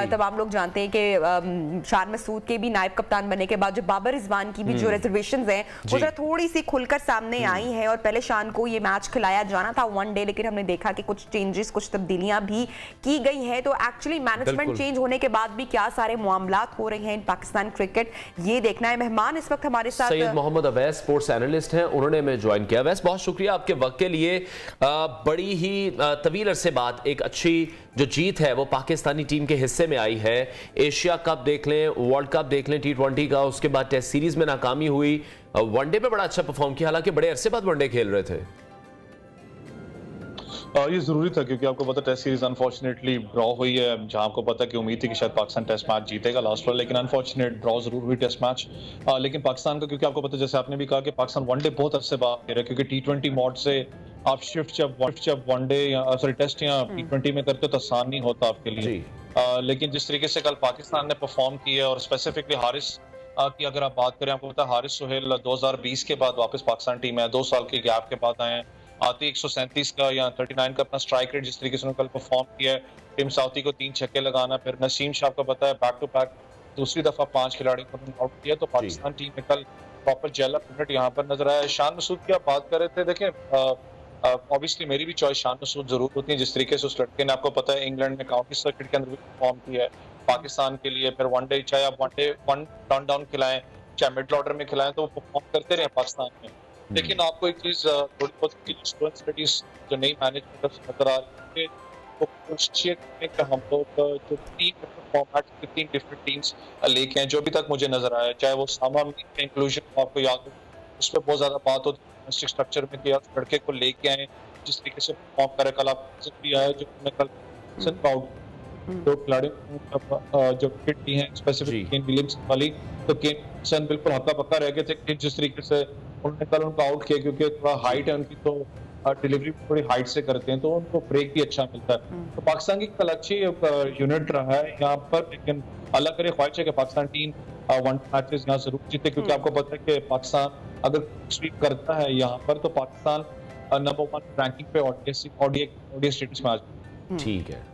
तमाम लोग जानते हैं कि शान मसूद के भी नायब कप्तान बनने के बाद जो बाबर रिजवान की भी जो रिजर्वेशंस हैं वो थोड़ी सी खुलकर सामने आई है। और पहले शान को ये मैच खिलाया जाना था वनडे, लेकिन हमने देखा कि कुछ चेंजेस, कुछ तब्दीलियां भी की गई हैं। तो एक्चुअली मैनेजमेंट चेंज होने के बाद भी क्या सारे मामलात हो रहे हैं इन पाकिस्तान क्रिकेट, ये देखना है। मेहमान इस वक्त हमारे साथ सैयद मोहम्मद अवैस, स्पोर्ट्स एनालिस्ट हैं, उन्होंने हमें ज्वाइन किया। अवैस, बहुत शुक्रिया आपके वक्त के लिए। बड़ी ही तवील अरसे बाद एक अच्छी जो जीत है वो पाकिस्तानी टीम के हिस्से में आई है। एशिया कप देख लें, वर्ल्ड कप देख लें T20 का, उसके बाद टेस्ट सीरीज में नाकामी हुई, वनडे पे बड़ा अच्छा परफॉर्म किया, हालांकि बड़े अरसे बाद वनडे खेल रहे थे। ये जरूरी था क्योंकि आपको पता टेस्ट सीरीज अनफॉर्चुनेटली ड्रॉ हुई है, जहां आपको पता कि उम्मीद थी कि शायद पाकिस्तान टेस्ट मैच जीतेगा लास्ट पर, लेकिन अनफॉर्चुनेट ड्रॉ जरूर हुई टेस्ट मैच। लेकिन पाकिस्तान का, क्योंकि आपको पता जैसे आपने भी कहा कि पाकिस्तान वनडे बहुत अरसे बाद खेल रहा है, क्योंकि T20 मोड से आप शिफ्ट जब वनडे या सॉरी टेस्ट या T20 में करते हो तो आसान नहीं होता आपके लिए। लेकिन जिस तरीके से कल पाकिस्तान ने परफॉर्म किया और स्पेसिफिकली हारिस की अगर आप बात करें, आपको पता है हारिस सोहेल 2020 के बाद वापस पाकिस्तान टीम है, 2 साल के गैप के बाद आए हैं। आते 137 का या 39 का अपना स्ट्राइक रेट जिस तरीके से उन्होंने कल परफॉर्म किया है, टिम साउथी को 3 छक्के लगाना, फिर नसीम शाह को पता है बैक टू बैक दूसरी दफा 5 खिलाड़ी को आउट किया, तो पाकिस्तान टीम में कल प्रॉपर जेलअप यूनिट यहाँ पर नजर आया। शान मसूद की आप बात कर रहे थे, देखें ऑब्वियसली मेरी भी चॉइस शान मसूद जरूर होती है, जिस तरीके से उस लड़के ने आपको पता है इंग्लैंड में काउंटी सर्किट के अंदर भी परफॉर्म किया है पाकिस्तान के लिए, फिर वनडे चाहे आप वन टर्न डाउन खिलाएं चाहे मिडल ऑर्डर में खिलाएं तो वो परफॉर्म करते रहे पाकिस्तान में। लेकिन आपको एक चीज थोड़ी बहुत जो नई मैनेजमेंट नजर आ रही है, वो कोशिश करने का हम लोग जो 3 फॉर्मेट के 3 डिफरेंट टीम्स लेके हैं, जो अभी तक मुझे नजर आया, चाहे वो सामा का इंक्लूजन आपको याद हो, उस पर बहुत ज्यादा बात होती है स्ट्रक्चर में कि आप लड़के को लेके आए जिस तरीके से परफॉर्म करे। कल आप भी आया जो कल दो खिलाड़ी जो विकेट ली हैं स्पेसिफिक केन विलियम्स वाली, तो केन सन बिल्कुल हक्का पक्का रह गए थे जिस तरीके से उन्होंने कल उनको आउट किया, क्योंकि थोड़ा हाइट है उनकी, तो डिलीवरी थोड़ी हाइट से करते हैं तो उनको ब्रेक भी अच्छा मिलता है। तो पाकिस्तान की कल अच्छी यूनिट रहा है यहाँ पर, लेकिन अल्लाह करे ख्वाहिश है कि पाकिस्तान टीम 1 मैचेस यहाँ जरूर जीते, क्योंकि आपको पता है कि पाकिस्तान अगर स्वीप करता है यहाँ पर तो पाकिस्तान नंबर 1 रैंकिंग पे ओडीआई स्टेटस में आ जाए। ठीक है,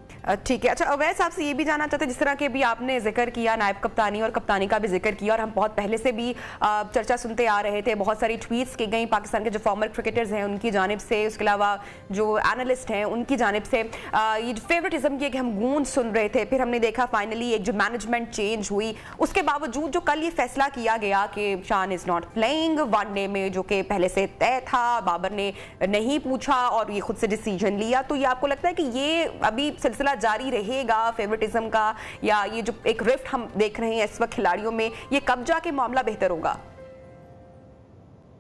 ठीक है। अच्छा, अवैस आपसे ये भी जानना चाहते हैं, जिस तरह के भी आपने जिक्र किया नायब कप्तानी और कप्तानी का भी जिक्र किया, और हम बहुत पहले से भी चर्चा सुनते आ रहे थे, बहुत सारी ट्वीट्स की गई पाकिस्तान के जो फॉर्मर क्रिकेटर्स हैं उनकी जानिब से, उसके अलावा जो एनालिस्ट हैं उनकी जानिब से ये फेवरेटिज्म की हम गूंज सुन रहे थे। फिर हमने देखा फाइनली एक जो मैनेजमेंट चेंज हुई, उसके बावजूद जो कल ये फैसला किया गया कि शान इज नॉट प्लेइंग वनडे में, जो कि पहले से तय था, बाबर ने नहीं पूछा और ये खुद से डिसीजन लिया, तो ये आपको लगता है कि ये अभी सिलसिला जारी रहेगा फेवरेटिज्म का, या ये जो एक रिफ्ट हम देख रहे हैं इस वक्त खिलाड़ियों में, ये कब जाके मामला बेहतर होगा?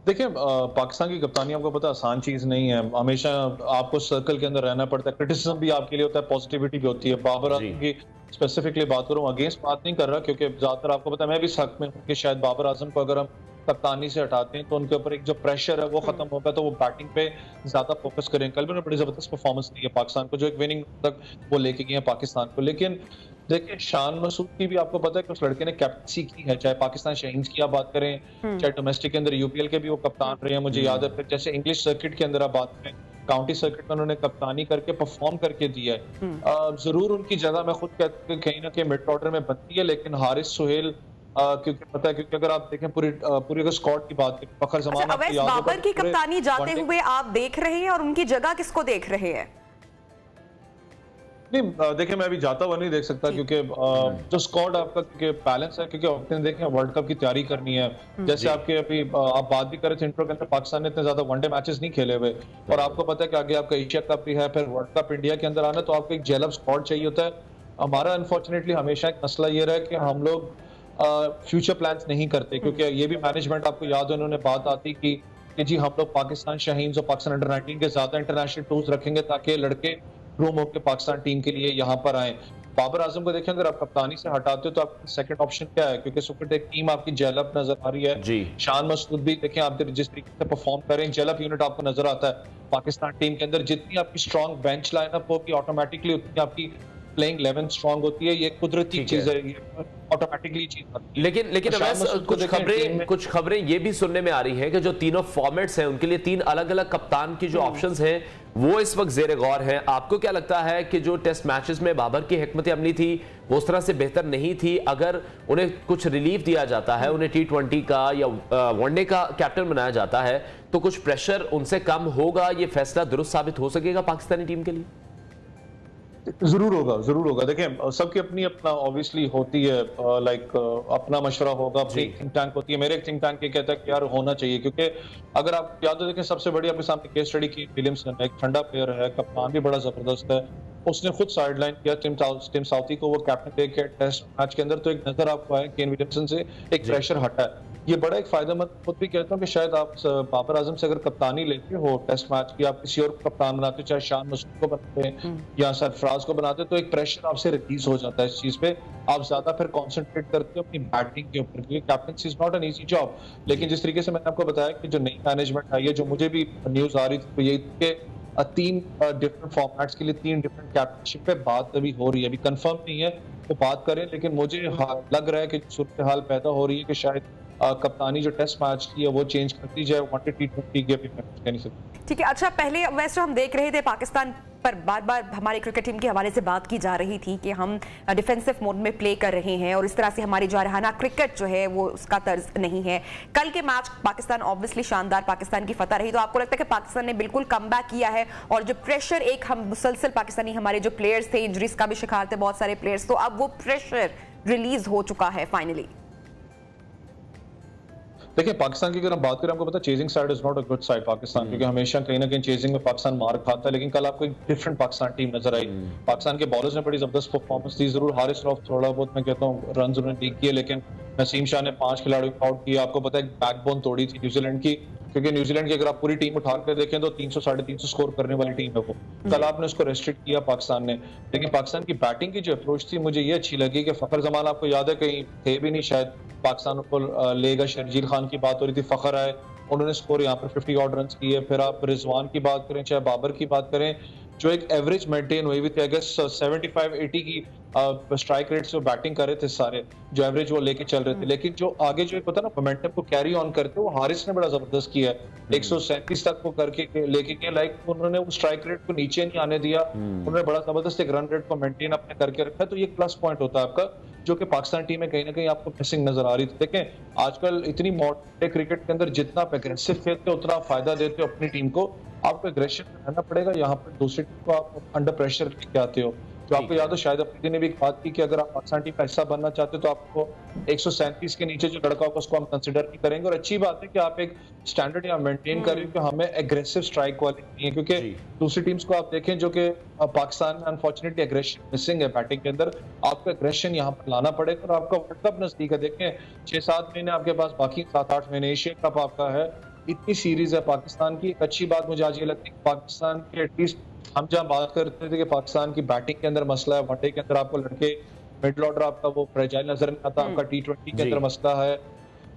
देखिए, पाकिस्तान की कप्तानी आपको पता आसान चीज नहीं है, हमेशा आपको सर्कल के अंदर रहना पड़ता है, क्रिटिसिज्म भी आपके लिए होता है, पॉजिटिविटी भी होती है। बाबर आजम की स्पेसिफिकली बात करूं, अगेंस्ट बात नहीं कर रहा, क्योंकि ज्यादातर आपको पता है मैं भी इस हक में हूं कि शायद बाबर आजम को अगर हम कप्तानी से हटाते हैं तो उनके ऊपर एक जो प्रेशर है वो खत्म होगा, तो वो बैटिंग पे ज्यादा फोकस करें। कल भी उन्होंने बड़ी जबरदस्त परफॉर्मेंस दी है पाकिस्तान को, जो एक विनिंग तक वो लेके गए हैं पाकिस्तान को। लेकिन देखिए, शान मसूद की भी आपको पता है कि उस लड़के ने कैप्टनसी की है, चाहे पाकिस्तान शाहीन्स की आप बात करें, चाहे डोमेस्टिक के अंदर यूपीएल के भी वो कप्तान रहे हैं, मुझे याद है। फिर जैसे इंग्लिश सर्किट के अंदर आप बात करें, काउंटी सर्किट में उन्होंने कप्तानी करके परफॉर्म करके दिया है। जरूर उनकी जगह मैं खुद कहता हूं कहीं ना कहीं मिड ऑर्डर में बनती है, लेकिन हारिस सोहेल क्योंकि पता है, क्योंकि अगर आप देखें पूरी अगर स्क्वाड की बात करें, फखर जमान बाबर की कप्तानी जाते हुए आप देख रहे हैं और उनकी जगह किसको देख रहे हैं? नहीं, देखिए मैं अभी जाता हुआ नहीं देख सकता, क्योंकि जो स्क्वाड आपका क्योंकि बैलेंस है, क्योंकि आपने देखें वर्ल्ड कप की तैयारी करनी है, जैसे आपके अभी आप बात भी कर रहे थे इंट्रो के अंदर, पाकिस्तान ने इतने ज्यादा वनडे मैचेस नहीं खेले हुए, और आपको पता है कि आगे आपका एशिया कप भी है, फिर वर्ल्ड कप इंडिया के अंदर आना, तो आपको एक जेलअप स्क्वाड चाहिए होता है। हमारा अनफॉर्चुनेटली हमेशा एक मसला ये रहा है कि हम लोग फ्यूचर प्लान्स नहीं करते, क्योंकि ये भी मैनेजमेंट आपको याद है उन्होंने बात आती कि जी हम लोग पाकिस्तान शाहीन्स और पाकिस्तान अंडर 19 के ज्यादा इंटरनेशनल टूर्स रखेंगे ताकि लड़के ग्रूम होकर पाकिस्तान टीम के लिए यहाँ पर आए। बाबर आजम को देखें, अगर आप कप्तानी से हटाते हो तो आपका सेकंड ऑप्शन क्या है, क्योंकि सुपर टेक टीम आपकी जेलअप नजर आ रही है जी। शान मसूद भी देखें आप जिस तरीके से परफॉर्म करें, जेलअप यूनिट आपको नजर आता है पाकिस्तान टीम के अंदर, जितनी आपकी स्ट्रॉन्ग बेंच लाइनअप होगी ऑटोमेटिकली उतनी आपकी प्लेइंग 11 स्ट्रांग होती है, ये कुदरती चीज है, ये ऑटोमेटिकली चीज है। लेकिन कुछ खबरें ये भी सुनने में आ रही हैं कि जो तीनों फॉर्मेट्स हैं उनके लिए 3 अलग-अलग कप्तान की जो ऑप्शंस हैं वो इस वक्त जेर गौर हैं। आपको क्या लगता है कि जो टेस्ट मैचेस में बाबर की हिकमत अमली थी वो उस तरह से बेहतर नहीं थी? अगर उन्हें कुछ रिलीफ दिया जाता है, उन्हें T20 का या वनडे का कैप्टन बनाया जाता है, तो कुछ प्रेशर उनसे कम होगा, ये फैसला दुरुस्त साबित हो सकेगा पाकिस्तानी टीम के लिए? जरूर होगा। देखें, सबकी अपनी अपना ऑब्वियसली होती है, लाइक अपना मशवरा होगा, अपनी थिंक टैंक होती है। मेरे एक थिंक टैंक ये कहता है कि यार होना चाहिए, क्योंकि अगर आप याद हो देखें, सबसे बड़ी आपके सामने केस स्टडी की विलियमसन, एक ठंडा प्लेयर है, कप्तान भी बड़ा जबरदस्त है, उसने खुद साइडलाइन किया टिम साउथी को वो कैप्टन दे के टेस्ट मैच के अंदर, तो एक नजर आपको आया केन विलियमसन से एक प्रेशर हटा है, ये बड़ा एक फायदेमंद। खुद भी कहता हूँ कि शायद आप बाबर आजम से अगर कप्तानी लेते हो टेस्ट मैच की, आप किसी और कप्तान बनाते हो, चाहे शान मसूद को बनाते हैं या सरफराज को बनाते हैं, तो एक प्रेशर आपसे रिलीज हो जाता है इस चीज पे, आप ज्यादा फिर कॉन्सेंट्रेट करते हो अपनी बैटिंग के ऊपर, क्योंकि captaincy is not an easy job. लेकिन जिस तरीके से मैंने आपको बताया कि जो नई मैनेजमेंट आई है, जो मुझे भी न्यूज आ रही थी, तो ये कि 3 डिफरेंट फॉर्मेट्स के लिए 3 डिफरेंट कैप्टनशिप पे बात अभी हो रही है, अभी कंफर्म नहीं है तो बात करें, लेकिन मुझे लग रहा है कि सूरत हाल पैदा हो रही है कि शायद कप्तानी जो टेस्ट मैच की है वो चेंज कर दी जाए, वनडे T20 के भी कह नहीं सकते। ठीक है, अच्छा पहले वैसे हम देख रहे थे पाकिस्तान पर बार बार हमारी क्रिकेट टीम के हवाले से बात की जा रही थी कि हम डिफेंसिव मोड में प्ले कर रहे हैं और इस तरह से हमारी जारहाना क्रिकेट जो है वो उसका तर्ज नहीं है। कल के मैच पाकिस्तान ऑब्वियसली शानदार पाकिस्तान की फतह रही, तो आपको लगता है कि पाकिस्तान ने बिल्कुल कमबैक किया है और जो प्रेशर एक हम मुसलसल पाकिस्तानी हमारे जो प्लेयर्स थे, इंजरीज का भी शिकार थे बहुत सारे प्लेयर्स, तो अब वो प्रेशर रिलीज हो चुका है फाइनली? देखिए पाकिस्तान की अगर हम बात करें, हमको पता है chasing side is not a good side Pakistan, क्योंकि हमेशा कहीं ना कहीं चेजिंग में पाकिस्तान मार खाता है, लेकिन कल आपको एक डिफरेंट पाकिस्तान टीम नजर आई। पाकिस्तान के बॉलर्स ने बड़ी जबरदस्त परफॉर्मेंस दी, जरूर हारिस रऊफ थोड़ा बहुत मैं कहता हूँ रन उन्होंने लीक किए, लेकिन नसीम शाह ने 5 खिलाड़ियों को आउट किया। आपको पता है बैकबोन तोड़ी थी न्यूजीलैंड की, क्योंकि न्यूजीलैंड की अगर आप पूरी टीम उठा कर देखें तो 300 साढ़े 300 स्कोर करने वाली टीम है वो। कल आपने उसको रेस्ट्रिक्ट किया पाकिस्तान ने, लेकिन पाकिस्तान की बैटिंग की जो अप्रोच थी मुझे ये अच्छी लगी कि फखर जमान आपको याद है कहीं थे भी नहीं शायद, पाकिस्तान को लेगा, शर्जील खान की बात हो रही थी, फखर आए, उन्होंने स्कोर यहाँ पर 50 ऑड रन किए। फिर आप रिजवान की बात करें, चाहे बाबर की बात करें, जो एक एवरेज मेंटेन हुई थी, आई गेस 75-80 की स्ट्राइक रेट से वो बैटिंग कर रहे थे सारे, जो एवरेज वो लेके चल रहे थे, लेकिन जो आगे जो पता ना मोमेंटम को कैरी ऑन करते वो हारिस ने बड़ा जबरदस्त किया है, 137 तक वो करके लेके गए, लाइक उन्होंने वो स्ट्राइक रेट को नीचे नहीं आने दिया, उन्होंने बड़ा जबरदस्त एक रन रेट को मेंटेन अपने करके रखा है, तो ये प्लस पॉइंट होता है आपका, जो कि पाकिस्तान टीम में कहीं ना कहीं आपको मिसिंग नजर आ रही थी। देखें आजकल इतनी मॉडर्न क्रिकेट के अंदर जितना आप एग्रेसिव खेलते हो उतना फायदा देते हो अपनी टीम को, आपको एग्रेशन रहना पड़ेगा, यहाँ पर दूसरी टीम को आप अंडर प्रेशर लेके आते हो। जो आपको याद हो शायद अफरीदी ने भी एक बात की कि अगर आप पाकिस्तान टीम का हिस्सा बनना चाहते हो तो आपको 137 के नीचे जो लड़का होगा उसको हम कंसिडर नहीं करेंगे, और अच्छी बात है कि आप एक स्टैंडर्ड यहाँ मेंटेन कर रहे हो कि हमें एग्रेसिव स्ट्राइक वाली नहीं है, क्योंकि दूसरी टीम्स को आप देखें जो कि पाकिस्तान में अनफॉर्चुनेटली एग्रेशन मिसिंग है बैटिंग के अंदर, आपको एग्रेशन यहाँ पर लाना पड़ेगा, और आपका वर्ल्ड कप नजदीक है, देखें 6-7 महीने आपके पास, बाकी 7-8 महीने एशिया कप आपका है, इतनी सीरीज है पाकिस्तान की। एक अच्छी बात मुझे आज ये लगती है कि पाकिस्तान के एटलीस्ट हम जहाँ बात करते थे कि पाकिस्तान की बैटिंग के अंदर मसला है, वनडे के अंदर आपको लड़के मिडल ऑर्डर आपका वो फ्रेजाइल नजर नहीं आता, आपका T20 के अंदर मसला है,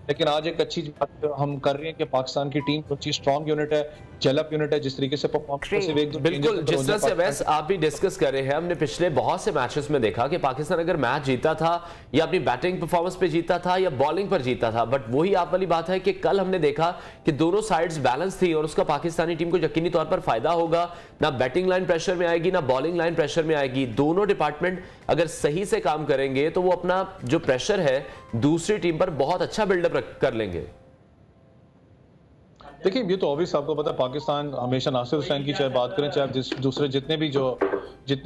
लेकिन आज एक अच्छी बात हम कर रहे हैं कि पाकिस्तान की टीम अच्छी स्ट्रॉन्ग यूनिट है, जेलअप यूनिट है, जिस तरीके से बिल्कुल जिस तरह से वैसे आप भी डिस्कस कर रहे हैं, हमने पिछले बहुत से मैचेस में देखा कि पाकिस्तान अगर मैच जीता था या अपनी बैटिंग परफॉर्मेंस पे जीता था या बॉलिंग पर जीता था, बट वही आप वाली बात है कि कल हमने देखा कि दोनों साइड्स बैलेंस थी और उसका पाकिस्तानी टीम को यकीनी तौर पर फायदा होगा, ना बैटिंग लाइन प्रेशर में आएगी ना बॉलिंग लाइन प्रेशर में आएगी। दोनों डिपार्टमेंट अगर सही से काम करेंगे तो वो अपना जो प्रेशर है दूसरी टीम पर बहुत अच्छा बिल्डअप कर लेंगे। देखिए ये तो ऑब्वियस आपको पता है पाकिस्तान हमेशा नासिर हुसैन की चाहे बात करें, चाहे दूसरे जितने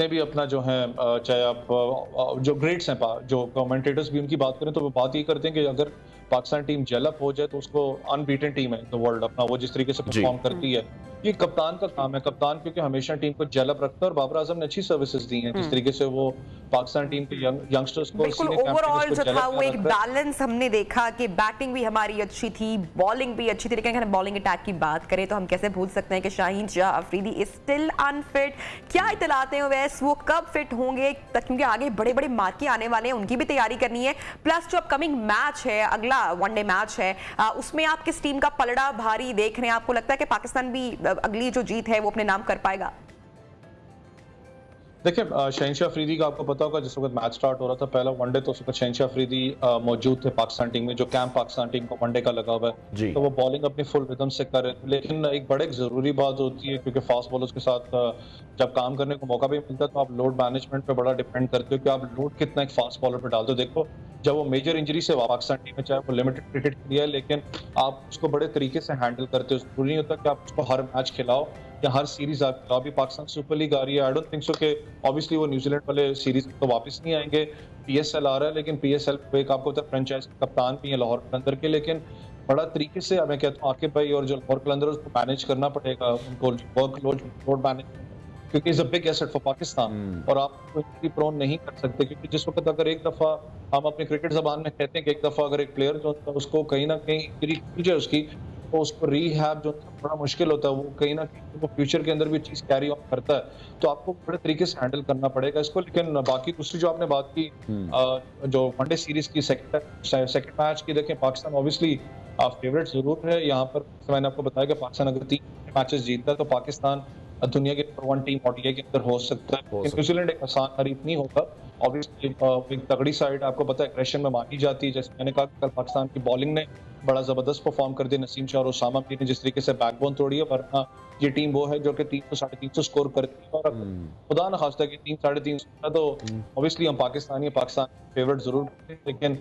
भी अपना जो है, चाहे आप जो ग्रेड्स हैं, जो कमेंटेटर्स भी उनकी बात करें तो वो बात ये करते हैं कि अगर पाकिस्तान टीम जेलअप हो जाए तो उसको अनबीटन टीम है द वर्ल्ड अपना, वो जिस तरीके से परफॉर्म करती है, ये कप्तान का काम है। कप्तान क्योंकि हमेशा टीम को जेलअप रखता है, और बाबर आजम ने अच्छी सर्विसेज दी हैं जिस तरीके से वो पाकिस्तान टीम के यंगस्टर्स को बिल्कुल ओवरऑल जो था वो एक बैलेंस हमने देखा कि बैटिंग भी हमारी अच्छी थी, बॉलिंग भी अच्छी थी, लेकिन अगर बॉलिंग अटैक की बात करें तो हम कैसे भूल सकते हैं कि Shaheen Shah Afridi is still unfit. क्या इतलाते हैं वैसे वो कब फिट होंगे, क्योंकि आगे बड़े बड़े मार्के आने वाले हैं, उनकी भी तैयारी करनी है, प्लस जो अपकमिंग मैच है, अगला वनडे मैच है, उसमें आप किस टीम का पलड़ा भारी देख रहे हैं? आपको लगता है कि पाकिस्तान भी अगली जो जीत है वो अपने नाम कर पाएगा? देखिए शहनशाह अफरीदी का आपको पता होगा जिस वक्त मैच स्टार्ट हो रहा था पहला वनडे, तो उस वक्त शहनशाह अफरीदी मौजूद थे पाकिस्तान टीम में, जो कैंप पाकिस्तान टीम को वनडे का लगा हुआ है, तो वो बॉलिंग अपनी फुल रिदम से कर रहे थे। लेकिन एक बड़े जरूरी बात होती है, क्योंकि फास्ट बॉलर्स के साथ जब काम करने को मौका भी मिलता है तो आप लोड मैनेजमेंट पे बड़ा डिपेंड करते हो कि आप लोड कितना एक फास्ट बॉलर पे डालते हो। देखो जब वो मेजर इंजरी से पाकिस्तान टीम में, चाहे वो लिमिटेड क्रिकेट के लिए, लेकिन आप उसको बड़े तरीके से हैंडल करते हो, जरूरी नहीं होता कि आप उसको हर मैच खिलाओ या हर सीरीज आप खिलाओ। अभी पाकिस्तान सुपर लीग आ रही है, आई डोंट थिंक सो कि ऑब्वियसली वो न्यूजीलैंड वाले सीरीज तो वापस नहीं आएंगे, PSL आ रहा है, लेकिन PSL पे एक आपको फ्रेंचाइज कप्तान भी है लाहौर कलंदर के, लेकिन बड़ा तरीके से मैं कहता हूँ आकिब भाई और जो लाहौर कलंदर उसको मैनेज करना पड़ेगा, उनको वर्कलोड मैनेज, क्योंकि is a big asset for Pakistan, और आप इंजरी प्रोन नहीं कर सकते, क्योंकि जिस वक्त अगर एक दफा हम अपनी क्रिकेट जबान में कहते हैं कि एक दफा अगर एक प्लेयर जो उसको कहीं ना कहीं इंजरी खुल जाए उसकी, तो उसको रीहैब जो बड़ा मुश्किल होता है, वो कहीं ना कहीं वो फ्यूचर के अंदर भी चीज कैरी ऑन करता है, तो आपको बड़े तरीके से हैंडल करना पड़ेगा इसको। लेकिन बाकी दूसरी जो आपने बात की जो वनडे सीरीज की सेकंड मैच की, देखें पाकिस्तान ऑब्वियसली फेवरेट जरूर है यहाँ पर। मैंने आपको बताया कि पाकिस्तान अगर 3 मैचेस जीतता है तो पाकिस्तान दुनिया की नंबर 1 टीम ODI के अंदर हो सकता है। न्यूजीलैंड एक आसान हरीफ नहीं होगा। ऑब्वियसली एक तगड़ी साइड, आपको पता है एग्रेशन में मानी जाती है। जैसे मैंने कहा कल पाकिस्तान की बॉलिंग ने बड़ा जबरदस्त परफॉर्म कर दिया। नसीम शाह और उसामा मीर ने जिस तरीके से बैकबोन तोड़ी है, वरना ये टीम वो है जो कि 300 साढ़े 300 स्कोर करती है। और खुदा न खास्ता कि 300 साढ़े 300 तो ऑब्वियसली हम पाकिस्तानी फेवरेट जरूर, लेकिन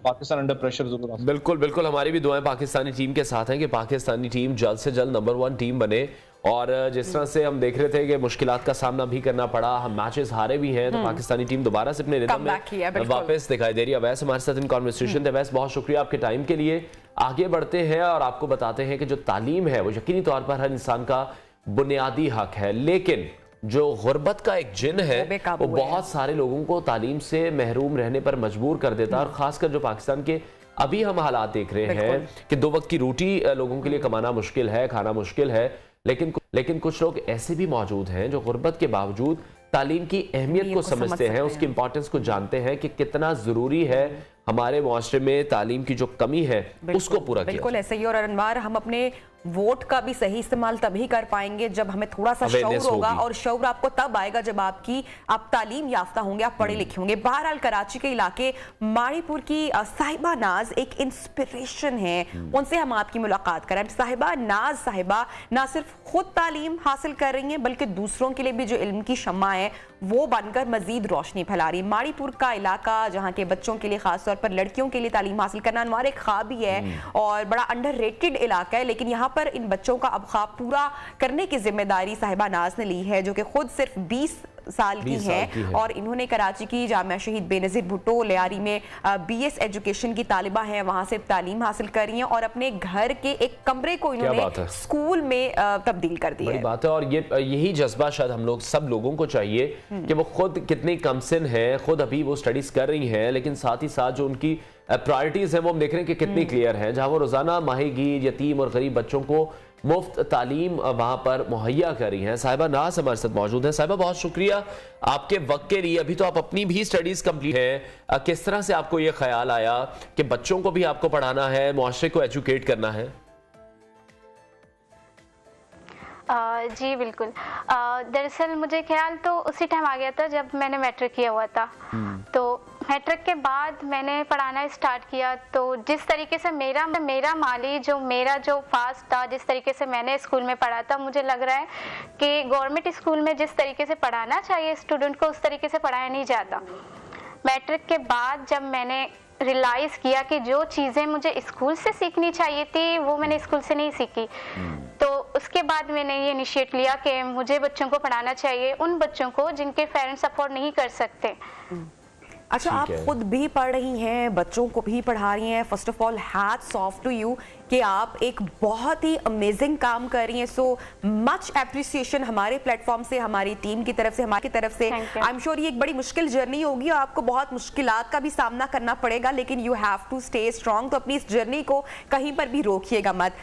पाकिस्तान अंडर प्रेशर जरूर। बिल्कुल बिल्कुल, हमारी भी दुआएं पाकिस्तानी टीम के साथ हैं कि पाकिस्तानी टीम जल्द से जल्द नंबर 1 टीम बने। और जिस तरह से हम देख रहे थे कि मुश्किलात का सामना भी करना पड़ा, हम मैचेस हारे भी हैं, तो पाकिस्तानी टीम दोबारा से अपने रिदम में वापस दिखाई दे रही है। अवैस हमारे साथ इन कॉन्वर्सेशन थे। अवैस, बहुत शुक्रिया आपके टाइम के लिए। आगे बढ़ते हैं और आपको बताते हैं कि जो तालीम है वो यकीनी तौर पर हर इंसान का बुनियादी हक है, लेकिन जो गुर्बत का एक जिन है वो बहुत सारे लोगों को तालीम से महरूम रहने पर मजबूर कर देता है। और खासकर जो पाकिस्तान के अभी हम हालात देख रहे हैं कि 2 वक्त की रोटी लोगों के लिए कमाना मुश्किल है, खाना मुश्किल है, लेकिन कुछ लोग ऐसे भी मौजूद हैं जो गुर्बत के बावजूद तालीम की अहमियत को समझते हैं, उसकी इंपॉर्टेंस को जानते हैं कि कितना जरूरी है हमारे मुआशरे में तालीम की जो कमी है उसको पूरा किया। बिल्कुल ऐसे ही। और अनवार, हम अपने वोट का भी सही इस्तेमाल तभी कर पाएंगे जब हमें थोड़ा सा शऊर होगा, और शऊर आपको तब आएगा जब आप तालीम याफ्ता होंगे, आप पढ़े लिखे होंगे। बहरहाल कराची के इलाके माड़ीपुर की साहिबा नाज एक इंस्पिरेशन है, उनसे हम आपकी मुलाकात कराएं। साहिबा नाज साहिबा ना सिर्फ खुद तालीम हासिल कर रही हैं बल्कि दूसरों के लिए भी जो इल्म की शम्मा है वो बनकर मजीद रोशनी फैला रही। माड़ीपुर का इलाका जहाँ के बच्चों के लिए, खासतौर पर लड़कियों के लिए तालीम हासिल करना अनवार एक ख्वाब ही है और बड़ा अंडररेटेड इलाका है, लेकिन यहाँ पर इन बच्चों का अब ख्वाब पूरा करने की जिम्मेदारी साहिबा नाज ने ली है, जो कि खुद सिर्फ 20 साल की है। और इन्होंने कराची की जामिया शहीद बेनज़ीर भुट्टो लियारी में BS एजुकेशन की तालिबा हैं, वहां से तालीम हासिल कर रही हैं और अपने घर के एक कमरे को इन्होंने स्कूल में तब्दील कर दिया। बड़ी बात है। और यही जज्बा शायद हम लोग सब लोगों को चाहिए कि वो खुद कितनी कमसिन है, खुद अभी वो स्टडीज कर रही हैं, लेकिन साथ ही साथ जो उनकी प्रायोरिटीज हैं वो हम देख रहे हैं कि कितनी क्लियर हैं। जहां वो रोजाना माहिगीर, यतीम और गरीब बच्चों को मुफ्त तालीम वहां पर मुहैया कर रही हैं। साहिबा नाज हमारे साथ मौजूद है। साहिबा, बहुत शुक्रिया आपके वक्त के लिए। अभी तो आप अपनी भी स्टडीज कंप्लीट है, किस तरह से आपको ये ख्याल आया कि बच्चों को भी आपको पढ़ाना है, मुआशरे को एजुकेट करना है? जी बिल्कुल। दरअसल मुझे ख्याल तो उसी टाइम आ गया था जब मैंने मैट्रिक किया हुआ था। तो मैट्रिक के बाद मैंने पढ़ाना स्टार्ट किया, तो जिस तरीके से मेरा माली मेरा जो फास्ट था, जिस तरीके से मैंने स्कूल में पढ़ा था, मुझे लग रहा है कि गवर्नमेंट स्कूल में जिस तरीके से पढ़ाना चाहिए स्टूडेंट को उस तरीके से पढ़ाया नहीं जाता। मैट्रिक के बाद जब मैंने रियलाइज़ किया कि जो चीज़ें मुझे स्कूल से सीखनी चाहिए थी वो मैंने स्कूल से नहीं सीखी, तो उसके बाद मैंने ये इनिशिएट लिया कि मुझे बच्चों को पढ़ाना चाहिए, उन बच्चों को जिनके पेरेंट्स अफोर्ड नहीं कर सकते। अच्छा, आप खुद भी पढ़ रही हैं, बच्चों को भी पढ़ा रही हैं। First of all hats off to you कि आप एक बहुत ही अमेजिंग काम कर रही हैं। सो मच एप्रिसिएशन हमारे प्लेटफॉर्म से, हमारी टीम की तरफ से, हमारी तरफ से। आई एम श्योर ये एक बड़ी मुश्किल जर्नी होगी और आपको बहुत मुश्किलात का भी सामना करना पड़ेगा, लेकिन you have to stay strong. तो अपनी इस जर्नी को कहीं पर भी रोकिएगा मत।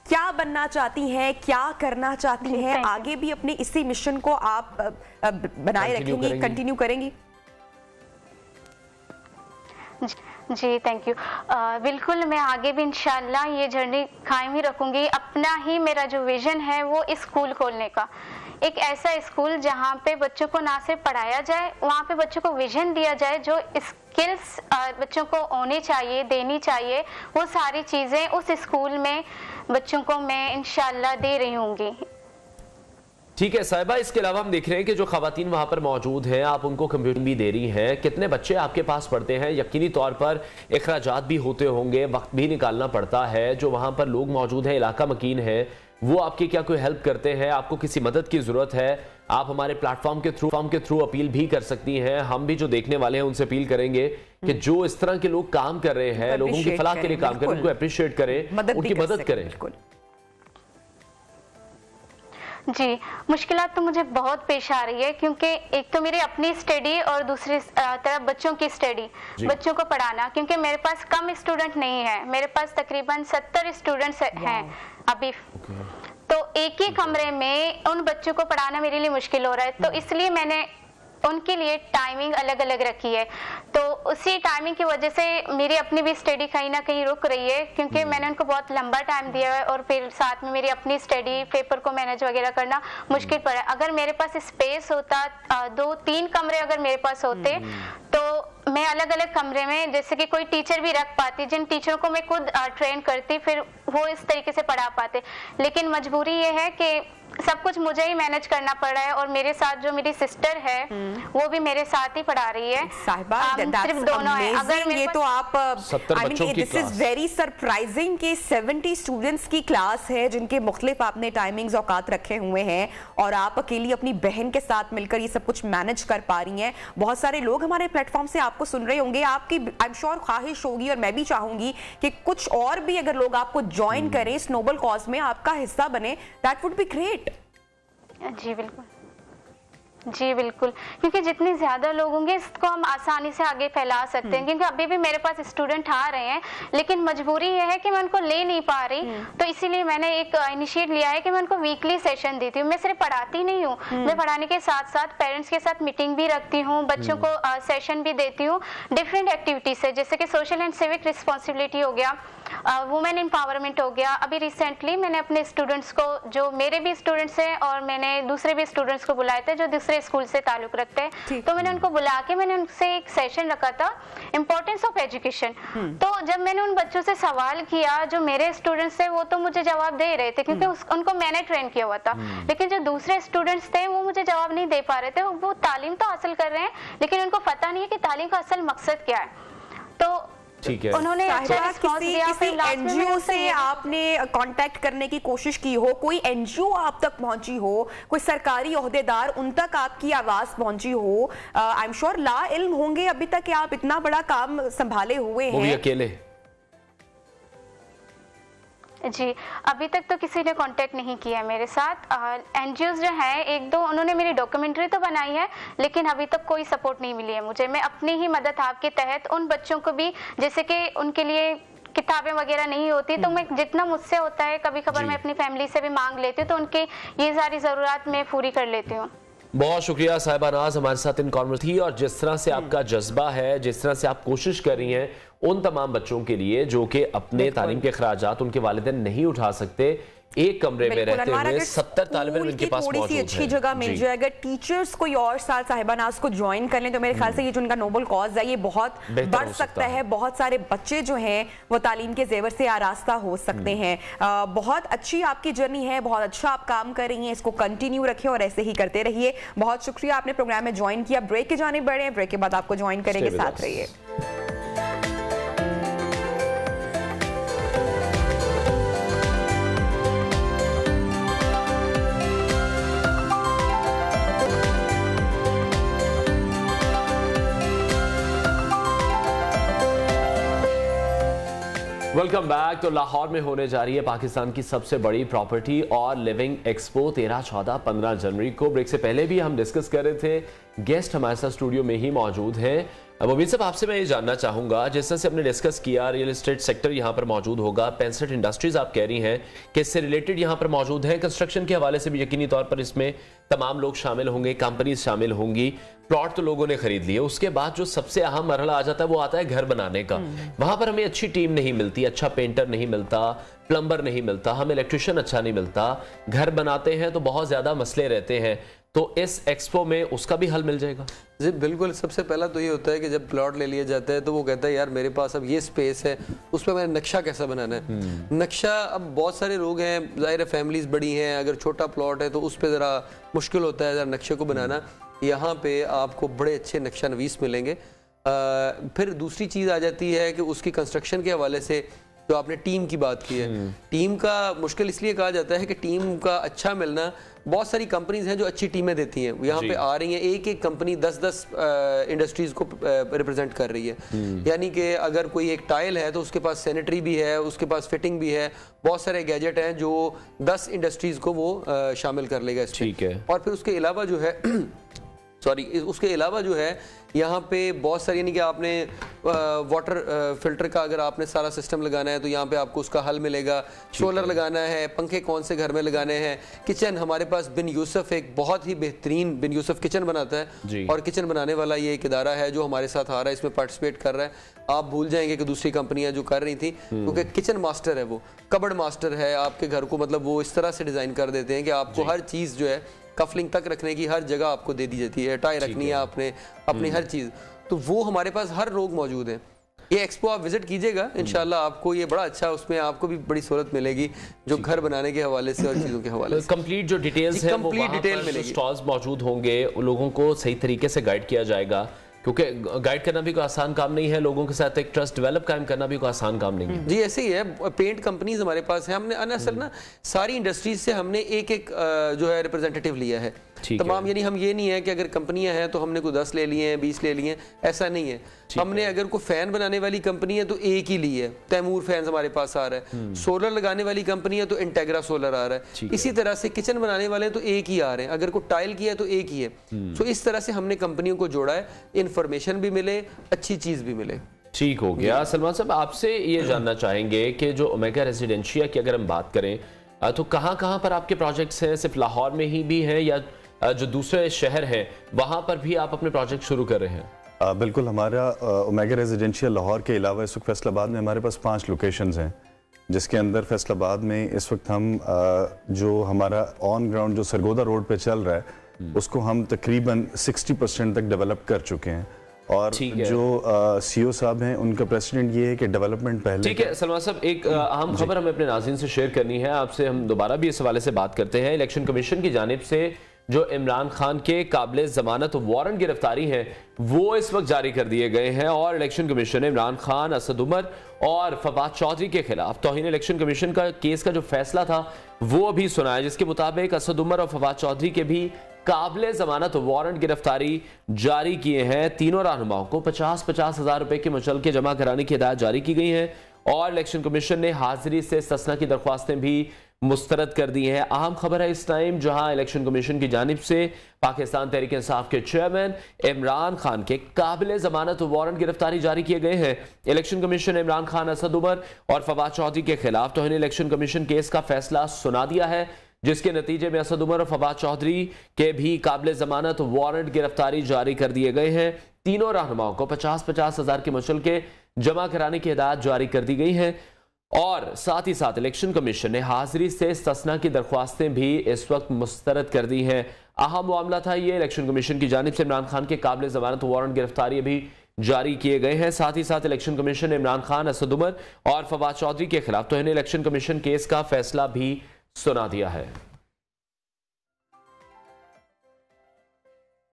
क्या बनना चाहती हैं, क्या करना चाहती हैं, आगे भी अपने इसी मिशन को आप बनाए रखेंगी, कंटिन्यू करेंगी? जी थैंक यू। बिल्कुल, मैं आगे भी इंशाल्लाह ये जर्नी कायम ही रखूंगी। अपना ही मेरा जो विजन है वो स्कूल खोलने का, एक ऐसा स्कूल जहाँ पे बच्चों को ना सिर्फ पढ़ाया जाए, वहाँ पे बच्चों को विजन दिया जाए, जो स्किल्स बच्चों को होने चाहिए, देनी चाहिए, वो सारी चीज़ें उस स्कूल में बच्चों को मैं इंशाल्लाह दे रही होंगी। ठीक है साहिबा, इसके अलावा हम देख रहे हैं कि जो खवातीन वहां पर मौजूद हैं, आप उनको कंप्यूटर भी दे रही हैं। कितने बच्चे आपके पास पढ़ते हैं? यकीनी तौर पर अखराजात भी होते होंगे, वक्त भी निकालना पड़ता है। जो वहां पर लोग मौजूद हैं, इलाका मकीन है, वो आपकी क्या कोई हेल्प करते हैं? आपको किसी मदद की जरूरत है, आप हमारे प्लेटफॉर्म के थ्रू अपील भी कर सकती हैं। हम भी जो देखने वाले हैं उनसे अपील करेंगे कि जो इस तरह के लोग काम कर रहे हैं, लोगों की फलाह के लिए काम करें, उनको अप्रिशिएट करें, उनकी मदद करें। जी, मुश्किलात तो मुझे बहुत पेश आ रही है, क्योंकि एक तो मेरी अपनी स्टडी और दूसरी तरफ बच्चों की स्टडी, बच्चों को पढ़ाना, क्योंकि मेरे पास कम स्टूडेंट नहीं है, मेरे पास तकरीबन 70 स्टूडेंट्स हैं अभी। तो एक ही कमरे में उन बच्चों को पढ़ाना मेरे लिए मुश्किल हो रहा है। तो इसलिए मैंने उनके लिए टाइमिंग अलग अलग रखी है, तो उसी टाइमिंग की वजह से मेरी अपनी भी स्टडी कहीं ना कहीं रुक रही है, क्योंकि मैंने उनको बहुत लंबा टाइम दिया है और फिर साथ में मेरी अपनी स्टडी, पेपर को मैनेज वगैरह करना मुश्किल पड़ा। अगर मेरे पास स्पेस होता, 2-3 कमरे अगर मेरे पास होते तो मैं अलग अलग कमरे में जैसे कि कोई टीचर भी रख पाती, जिन टीचरों को मैं खुद ट्रेन करती, फिर वो इस तरीके से पढ़ा पाते। लेकिन मजबूरी ये है कि सब कुछ मुझे ही मैनेज करना पड़ रहा है और मेरे साथ जो मेरी सिस्टर है वो भी मेरे साथ ही पढ़ा रही है। सिर्फ दोनों है। अगर ये तो आप दिस इज वेरी सरप्राइजिंग कि 70 स्टूडेंट्स की क्लास है जिनके मुख्तलिफ आपने टाइमिंग्स औकात रखे हुए हैं और आप अकेली अपनी बहन के साथ मिलकर ये सब कुछ मैनेज कर पा रही हैं। बहुत सारे लोग हमारे प्लेटफॉर्म से आपको सुन रहे होंगे, आपकी आई एम श्योर ख्वाहिश होगी और मैं भी चाहूंगी कि कुछ और भी अगर लोग आपको ज्वाइन करें इस नोबल कॉज में, आपका हिस्सा बने, दैट वुड बी ग्रेट। जी बिल्कुल, जी बिल्कुल, क्योंकि जितने ज़्यादा लोग होंगे इसको हम आसानी से आगे फैला सकते हैं, क्योंकि अभी भी मेरे पास स्टूडेंट आ रहे हैं लेकिन मजबूरी ये है कि मैं उनको ले नहीं पा रही। तो इसीलिए मैंने एक इनिशिएट लिया है कि मैं उनको वीकली सेशन देती हूँ। मैं सिर्फ पढ़ाती नहीं हूँ, मैं पढ़ाने के साथ साथ पेरेंट्स के साथ मीटिंग भी रखती हूँ, बच्चों को सेशन भी देती हूँ डिफरेंट एक्टिविटीज से, जैसे कि सोशल एंड सिविक रिस्पॉन्सिबिलिटी हो गया, वुमेन एम्पावरमेंट हो गया। अभी रिसेंटली मैंने अपने स्टूडेंट्स को, जो मेरे भी स्टूडेंट्स हैं और मैंने दूसरे भी स्टूडेंट्स को बुलाए थे जो दूसरे स्कूल से ताल्लुक रखते हैं, तो मैंने उनको बुला के मैंने उनसे एक सेशन रखा था, इम्पोर्टेंस ऑफ एजुकेशन। तो जब मैंने उन बच्चों से सवाल किया, जो मेरे स्टूडेंट्स थे वो तो मुझे जवाब दे रहे थे क्योंकि उनको मैंने ट्रेन किया हुआ था, लेकिन जो दूसरे स्टूडेंट्स थे वो मुझे जवाब नहीं दे पा रहे थे। वो तालीम तो हासिल कर रहे हैं लेकिन उनको पता नहीं है कि तालीम का असल मकसद क्या है। तो ठीक है, उन्होंने किसी एनजीओ से आपने कांटेक्ट करने की कोशिश की हो, कोई एनजीओ आप तक पहुंची हो, कोई सरकारी ओहदेदार उन तक आपकी आवाज पहुंची हो? आई एम श्योर ला इल्म होंगे अभी तक कि आप इतना बड़ा काम संभाले हुए हैं, वो भी अकेले। जी, अभी तक तो किसी ने कांटेक्ट नहीं किया है मेरे साथ। एनजीओज जो हैं, एक दो उन्होंने मेरी डॉक्यूमेंट्री तो बनाई है लेकिन अभी तक कोई सपोर्ट नहीं मिली है मुझे। मैं अपनी ही मदद आपके तहत उन बच्चों को भी, जैसे कि उनके लिए किताबें वगैरह नहीं होती, तो मैं जितना मुझसे होता है कभी कभार मैं अपनी फैमिली से भी मांग लेती हूँ, तो उनकी ये सारी ज़रूरत मैं पूरी कर लेती हूँ। बहुत शुक्रिया साहिबा नाज हमारे साथ इन कॉन्वर्सेशन थी, और जिस तरह से आपका जज्बा है, जिस तरह से आप कोशिश कर रही हैं उन तमाम बच्चों के लिए जो कि अपने तालीम के खर्चात उनके वालिदैन नहीं उठा सकते, एक कमरे में रहते हुए 70 तालिब इल्म इनके पास मौजूद है, अच्छी जगह मिल जाए। अगर टीचर्स कोई और साल साहिबा नाज को ज्वाइन कर लें तो मेरे ख्याल से ये जो उनका नोबल कॉज है ये बहुत बढ़ सकता है। बहुत सारे बच्चे जो हैं वो तालीम के जेवर से आरास्ता हो सकते हैं। बहुत अच्छी आपकी जर्नी है, बहुत अच्छा आप काम कर रही हैं, इसको कंटिन्यू रखें और ऐसे ही करते रहिए। बहुत शुक्रिया आपने प्रोग्राम में ज्वाइन किया। ब्रेक के जाने बढ़े, ब्रेक के बाद आपको ज्वाइन करेंगे, साथ रहिए। Welcome back. तो लाहौर में होने जा रही है पाकिस्तान की सबसे बड़ी प्रॉपर्टी और लिविंग एक्सपो 13, 14, 15 जनवरी को। ब्रेक से पहले भी हम डिस्कस कर रहे थे, गेस्ट हमारे साथ स्टूडियो में ही मौजूद हैं। मुबीन साहब, आपसे मैं ये जानना चाहूँगा, जिस तरह से हमने डिस्कस किया, रियल एस्टेट सेक्टर यहाँ पर मौजूद होगा, 65 इंडस्ट्रीज आप कह रही हैं कि इससे रिलेटेड यहाँ पर मौजूद हैं, कंस्ट्रक्शन के हवाले से भी यकीनी तौर पर इसमें तमाम लोग शामिल होंगे, कंपनीज शामिल होंगी, प्लॉट तो लोगों ने खरीद लिए। उसके बाद जो सबसे अहम मरहला आ जाता है वो आता है घर बनाने का। वहाँ पर हमें अच्छी टीम नहीं मिलती, अच्छा पेंटर नहीं मिलता, प्लम्बर नहीं मिलता, हमें इलेक्ट्रिशियन अच्छा नहीं मिलता, घर बनाते हैं तो बहुत ज़्यादा मसले रहते हैं। तो इस एक्सपो में उसका भी हल मिल जाएगा? जी बिल्कुल। सबसे पहला तो ये होता है कि जब प्लॉट ले लिया जाता है तो वो कहता है यार मेरे पास अब ये स्पेस है, उस पर मैंने नक्शा कैसा बनाना है। नक्शा, अब बहुत सारे लोग हैं, जाहिर है फैमिलीज बड़ी हैं, अगर छोटा प्लॉट है तो उस पर ज़रा मुश्किल होता है ज़रा नक्शे को बनाना। यहाँ पे आपको बड़े अच्छे नक्शा नवीस मिलेंगे। फिर दूसरी चीज़ आ जाती है कि उसकी कंस्ट्रक्शन के हवाले से जो आपने टीम की बात की है, टीम का मुश्किल इसलिए कहा जाता है कि टीम का अच्छा मिलना, बहुत सारी कंपनीज हैं जो अच्छी टीमें देती हैं, यहाँ पे आ रही हैं, एक एक कंपनी 10-10 इंडस्ट्रीज को रिप्रेजेंट कर रही है। यानी कि अगर कोई एक टाइल है तो उसके पास सैनिटरी भी है, उसके पास फिटिंग भी है, बहुत सारे गैजेट हैं जो 10 इंडस्ट्रीज को वो शामिल कर लेगा इसमें। ठीक है। और फिर उसके अलावा जो है सॉरी उसके अलावा जो है यहाँ पे बहुत सारी, यानी कि आपने वाटर फिल्टर का अगर आपने सारा सिस्टम लगाना है तो यहाँ पे आपको उसका हल मिलेगा। सोलर लगाना है, पंखे कौन से घर में लगाने हैं, किचन हमारे पास बिन यूसुफ एक बहुत ही बेहतरीन बिन यूसुफ किचन बनाता है और किचन बनाने वाला ये एक इदारा है जो हमारे साथ आ रहा है, इसमें पार्टिसिपेट कर रहा है। आप भूल जाएंगे कि दूसरी कंपनियां जो कर रही थी, क्योंकि किचन मास्टर है, वो कबर्ड मास्टर है आपके घर को, मतलब वो इस तरह से डिजाइन कर देते हैं कि आपको हर चीज जो है कफलिंग तक रखने की हर जगह आपको दे दी जाती है, टाई रखनी है आपने अपनी हर चीज, तो वो हमारे पास हर रोग मौजूद है। ये एक्सपो आप विजिट कीजिएगा, इंशाल्लाह आपको ये बड़ा अच्छा, उसमें आपको भी बड़ी सहूलत मिलेगी जो घर बनाने के हवाले से और चीजों के हवाले से कंप्लीट जो डिटेल्स है, कंप्लीट डिटेल मिलेगी। स्टॉल्स मौजूद होंगे, लोगों को सही तरीके से गाइड किया जाएगा, क्योंकि गाइड करना भी कोई आसान काम नहीं है, लोगों के साथ एक ट्रस्ट डेवलप कायम करना भी कोई आसान काम नहीं है। जी ऐसे ही है, पेंट कंपनीज हमारे पास है, हमने असल ना सारी इंडस्ट्रीज से हमने एक एक जो है रिप्रेजेंटेटिव लिया है तमाम, यानी हम ये नहीं है कि अगर कंपनियां हैं तो हमने कोई 10 ले लिए हैं 20 ले लिए हैं, ऐसा नहीं है। हमने अगर कोई फैन बनाने वाली कंपनी है तो एक ही ली है, तैमूर फैन हमारे पास आ रहा है, सोलर लगाने वाली कंपनी है तो इंटेग्रा सोलर आ रहा है, इसी तरह से किचन बनाने वाले तो एक ही आ रहे हैं, अगर कोई टाइल किया है तो एक ही है। तो इस तरह से हमने कंपनियों को जोड़ा है, इंफॉर्मेशन भी मिले, अच्छी चीज भी मिले। ठीक हो गया। सलमान साहब आपसे ये जानना चाहेंगे कि जो ओमेगा रेजिडेंशिया की अगर हम बात करें तो कहाँ पर आपके प्रोजेक्ट्स हैं, सिर्फ लाहौर में ही भी हैं या जो दूसरे शहर हैं वहाँ पर भी आप अपने प्रोजेक्ट शुरू कर रहे हैं? बिल्कुल, हमारा ओमेगा रेजिडेंशियल लाहौर के अलावा इस वक्त फैसलाबाद में हमारे पास 5 लोकेशंस हैं, जिसके अंदर फैसलाबाद में इस वक्त हम जो हमारा ऑन ग्राउंड जो सरगोदा रोड पे चल रहा है उसको हम तकरीबन 60% तक डेवलप कर चुके हैं। और जो सीईओ साहब हैं उनका प्रेसिडेंट ये है कि डेवलपमेंट पहले। ठीक है सलमान साहब, एक अहम खबर हमें अपने नाज़रीन से शेयर करनी है, आपसे हम दोबारा भी इस हवाले से बात करते हैं। इलेक्शन कमीशन की जानिब से जो इमरान खान के काबिल जमानत वारंट गिरफ्तारी हैं वो इस वक्त जारी कर दिए गए हैं और इलेक्शन कमीशन ने इमरान खान, असद उमर और फवाद चौधरी के खिलाफ तौहीन इलेक्शन कमीशन का केस का जो फैसला था वो अभी सुना है, जिसके मुताबिक असद उमर और फवाद चौधरी के भी काबिल जमानत वारंट गिरफ्तारी जारी किए हैं। तीनों रहनुमाओं को 50-50 हज़ार रुपए के मुचलके जमा कराने की हिदायत जारी की गई है और इलेक्शन कमीशन ने हाजिरी से इस्तिस्ना की दरख्वास्तें भी मुस्तरद कर दी है। अहम खबर है इस टाइम, जहां इलेक्शन कमीशन की जानिब से पाकिस्तान तहरीक इंसाफ के चेयरमैन इमरान खान के काबिल जमानत वारंट गिरफ्तारी जारी किए गए हैं। इलेक्शन कमीशन ने इमरान खान, असद उमर और फवाद चौधरी के खिलाफ तौहीन इलेक्शन कमीशन केस का फैसला सुना दिया है, जिसके नतीजे में असद उमर और फवाद चौधरी के भी काबिल जमानत वारंट गिरफ्तारी जारी कर दिए गए हैं। तीनों रहनुमाओं को 50-50 हज़ार के मुचलके जमा कराने की हिदायत जारी कर दी गई है और साथ ही साथ इलेक्शन कमीशन ने हाजिरी से इस्तिस्ना की दरख्वास्तें भी इस वक्त मुस्तरद कर दी हैं। अहम मामला था ये, इलेक्शन कमीशन की जानिब से इमरान खान के काबिल जमानत वारंट गिरफ्तारी भी जारी किए गए हैं। साथ ही साथ इलेक्शन कमीशन ने इमरान खान, असद उमर और फवाद चौधरी के खिलाफ तौहीन इलेक्शन कमीशन केस का फैसला भी सुना दिया है।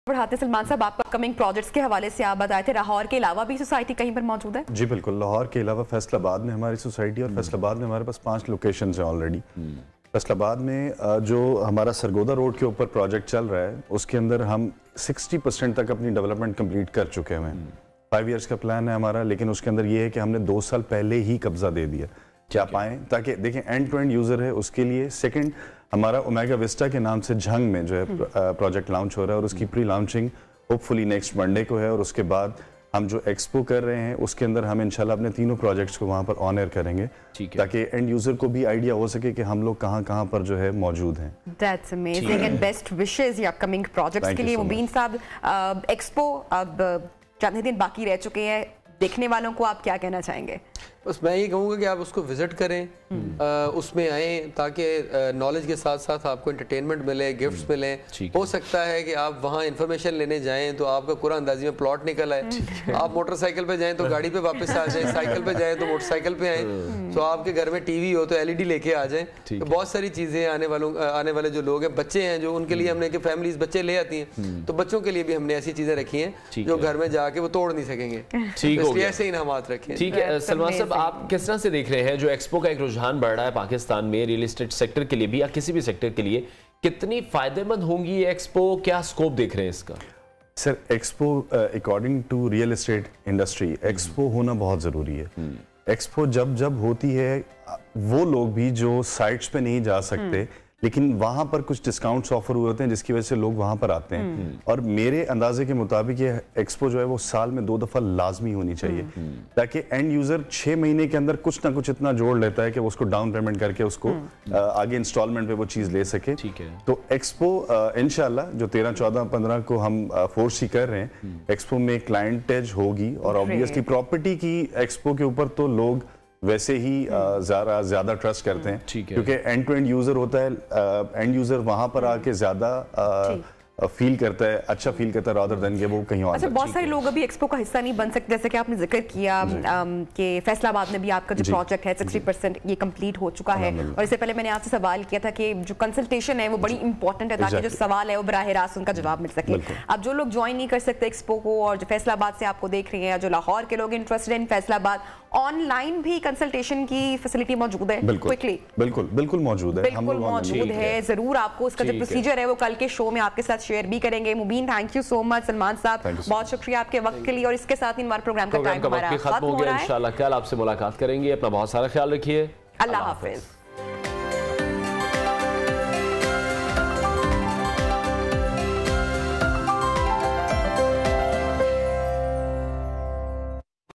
बढ़ाते सलमान साहब, आप अपकमिंग प्रोजेक्ट्स के हवाले से आप बताए थे लाहौर के अलावा भी सोसाइटी कहीं पर मौजूद है? जी बिल्कुल, लाहौर के अलावा फैसलाबाद में हमारी सोसाइटी और फैसलाबाद में हमारे पास 5 लोकेशंस हैं ऑलरेडी। फैसलाबाद में जो हमारा सरगोदा रोड के ऊपर प्रोजेक्ट चल रहा है उसके अंदर हम 60% तक अपनी डेवलपमेंट कंप्लीट कर चुके हैं। 5 इयर्स का प्लान है हमारा, लेकिन उसके अंदर ये है कि हमने 2 साल पहले ही कब्जा दे दिया कि आप आएँ, ताकि देखें एंड टू एंड यूजर है उसके लिए। सेकंड, हमारा ओमेगा विस्टा के नाम से झंग में जो है प्रोजेक्ट लॉन्च हो रहा है और उसकी pre launching hopefully next Monday को है और उसके बाद हम जो एक्सपो कर रहे हैं उसके अंदर हम इंशाल्लाह अपने तीनों प्रोजेक्ट्स को वहां पर ऑन एयर करेंगे, ताकि एंड यूजर को भी आइडिया हो सके कि हम लोग कहां पर जो है मौजूद हैं। That's amazing and best wishes ये अपकमिंग प्रोजेक्ट्स के लिए। मुबीन साहब, एक्सपो अब चंद दिन बाकी रह चुके हैं, देखने वालों को आप क्या कहना चाहेंगे? बस मैं ये कहूँगा कि आप उसको विजिट करें, उसमें आए ताकि नॉलेज के साथ साथ आपको एंटरटेनमेंट मिले, गिफ्ट्स मिले। हो सकता है कि आप वहाँ इन्फॉर्मेशन लेने जाएं तो आपका कुरान अंदाजी में प्लॉट निकल आए, आप मोटरसाइकिल पे जाएं तो गाड़ी पे वापस आ जाएं, साइकिल पे जाएं तो मोटरसाइकिल पे आएं, तो आपके घर में टीवी हो तो एलईडी लेके आ जाएं। तो बहुत सारी चीज़ें आने वाले जो लोग हैं, बच्चे हैं जो उनके लिए हमने फैमिलीज बच्चे ले आती हैं, तो बच्चों के लिए भी हमने ऐसी चीज़ें रखी हैं जो घर में जाके वो तोड़ नहीं सकेंगे, इसलिए ऐसे इनामात रखे। ठीक है सलमान साहब, आप किस तरह से देख रहे हैं जो एक्सपो का एक रुझान बढ़ रहा है पाकिस्तान में रियल एस्टेट सेक्टर के लिए भी या किसी भी सेक्टर के लिए, कितनी फायदेमंद होंगी ये एक्सपो, क्या स्कोप देख रहे हैं इसका? Sir, expo according to real estate industry expo होना बहुत जरूरी है। एक्सपो जब होती है वो लोग भी जो साइट्स पे नहीं जा सकते लेकिन वहां पर कुछ डिस्काउंट्स ऑफर हुए होते हैं जिसकी वजह से लोग वहां पर आते हैं। और मेरे अंदाजे के मुताबिक ये एक्सपो जो है वो साल में 2 दफा लाजमी होनी चाहिए, ताकि एंड यूजर 6 महीने के अंदर कुछ ना कुछ इतना जोड़ लेता है कि वो उसको डाउन पेमेंट करके उसको आगे इंस्टॉलमेंट पे वो चीज ले सके। ठीक है। तो एक्सपो इंशाल्लाह जो 13, 14, 15 को हम फोर्स ही कर रहे हैं, एक्सपो में क्लाइंटेज होगी और ऑब्वियसली प्रॉपर्टी की एक्सपो के ऊपर तो लोग वैसे ही ज्यादा ट्रस्ट करते हैं, क्योंकि एंड टू एंड यूजर होता है, एंड यूजर वहां पर आके ज्यादा फील करता है, अच्छा फील करता है रादर देन कि वो कहीं और। अच्छा, बहुत सारे लोग अभी एक्सपो का हिस्सा नहीं बन सकते, जैसे कि आपने जिक्र किया कि फैसलाबाद में भी आपका जो प्रोजेक्ट है 60% ये कंप्लीट हो चुका है। और इससे पहले मैंने आपसे सवाल किया था कि जो कंसल्टेशन है वो बड़ी इंपॉर्टेंट है, ताकि जो सवाल है वो बराह रास्त उनका जवाब मिल सके। अब जो लोग ज्वाइन नहीं कर सकते एक्सपो को और जो फैसलाबाद से आपको देख रहे हैं, जो लाहौर के लोग इंटरेस्टेड इन फैसलाबाद, ऑनलाइन भी कंसल्टेशन की फैसिलिटी मौजूद है? क्विकली बिल्कुल मौजूद है, बिल्कुल मौजूद है। जरूर आपको उसका जो प्रोसीजर है वो कल के शो में आपके साथ शेयर भी करेंगे। Mubeen, thank you so much. Salman साहब, बहुत शुक्रिया आपके वक्त के लिए। और इसके साथ ही हमारे प्रोग्राम का टाइम हमारा खत्म हो रहा है। इंशाल्लाह कल आपसे मुलाकात करेंगे। अपना बहुत सारा ख्याल रखिए। अल्लाह हाफिज।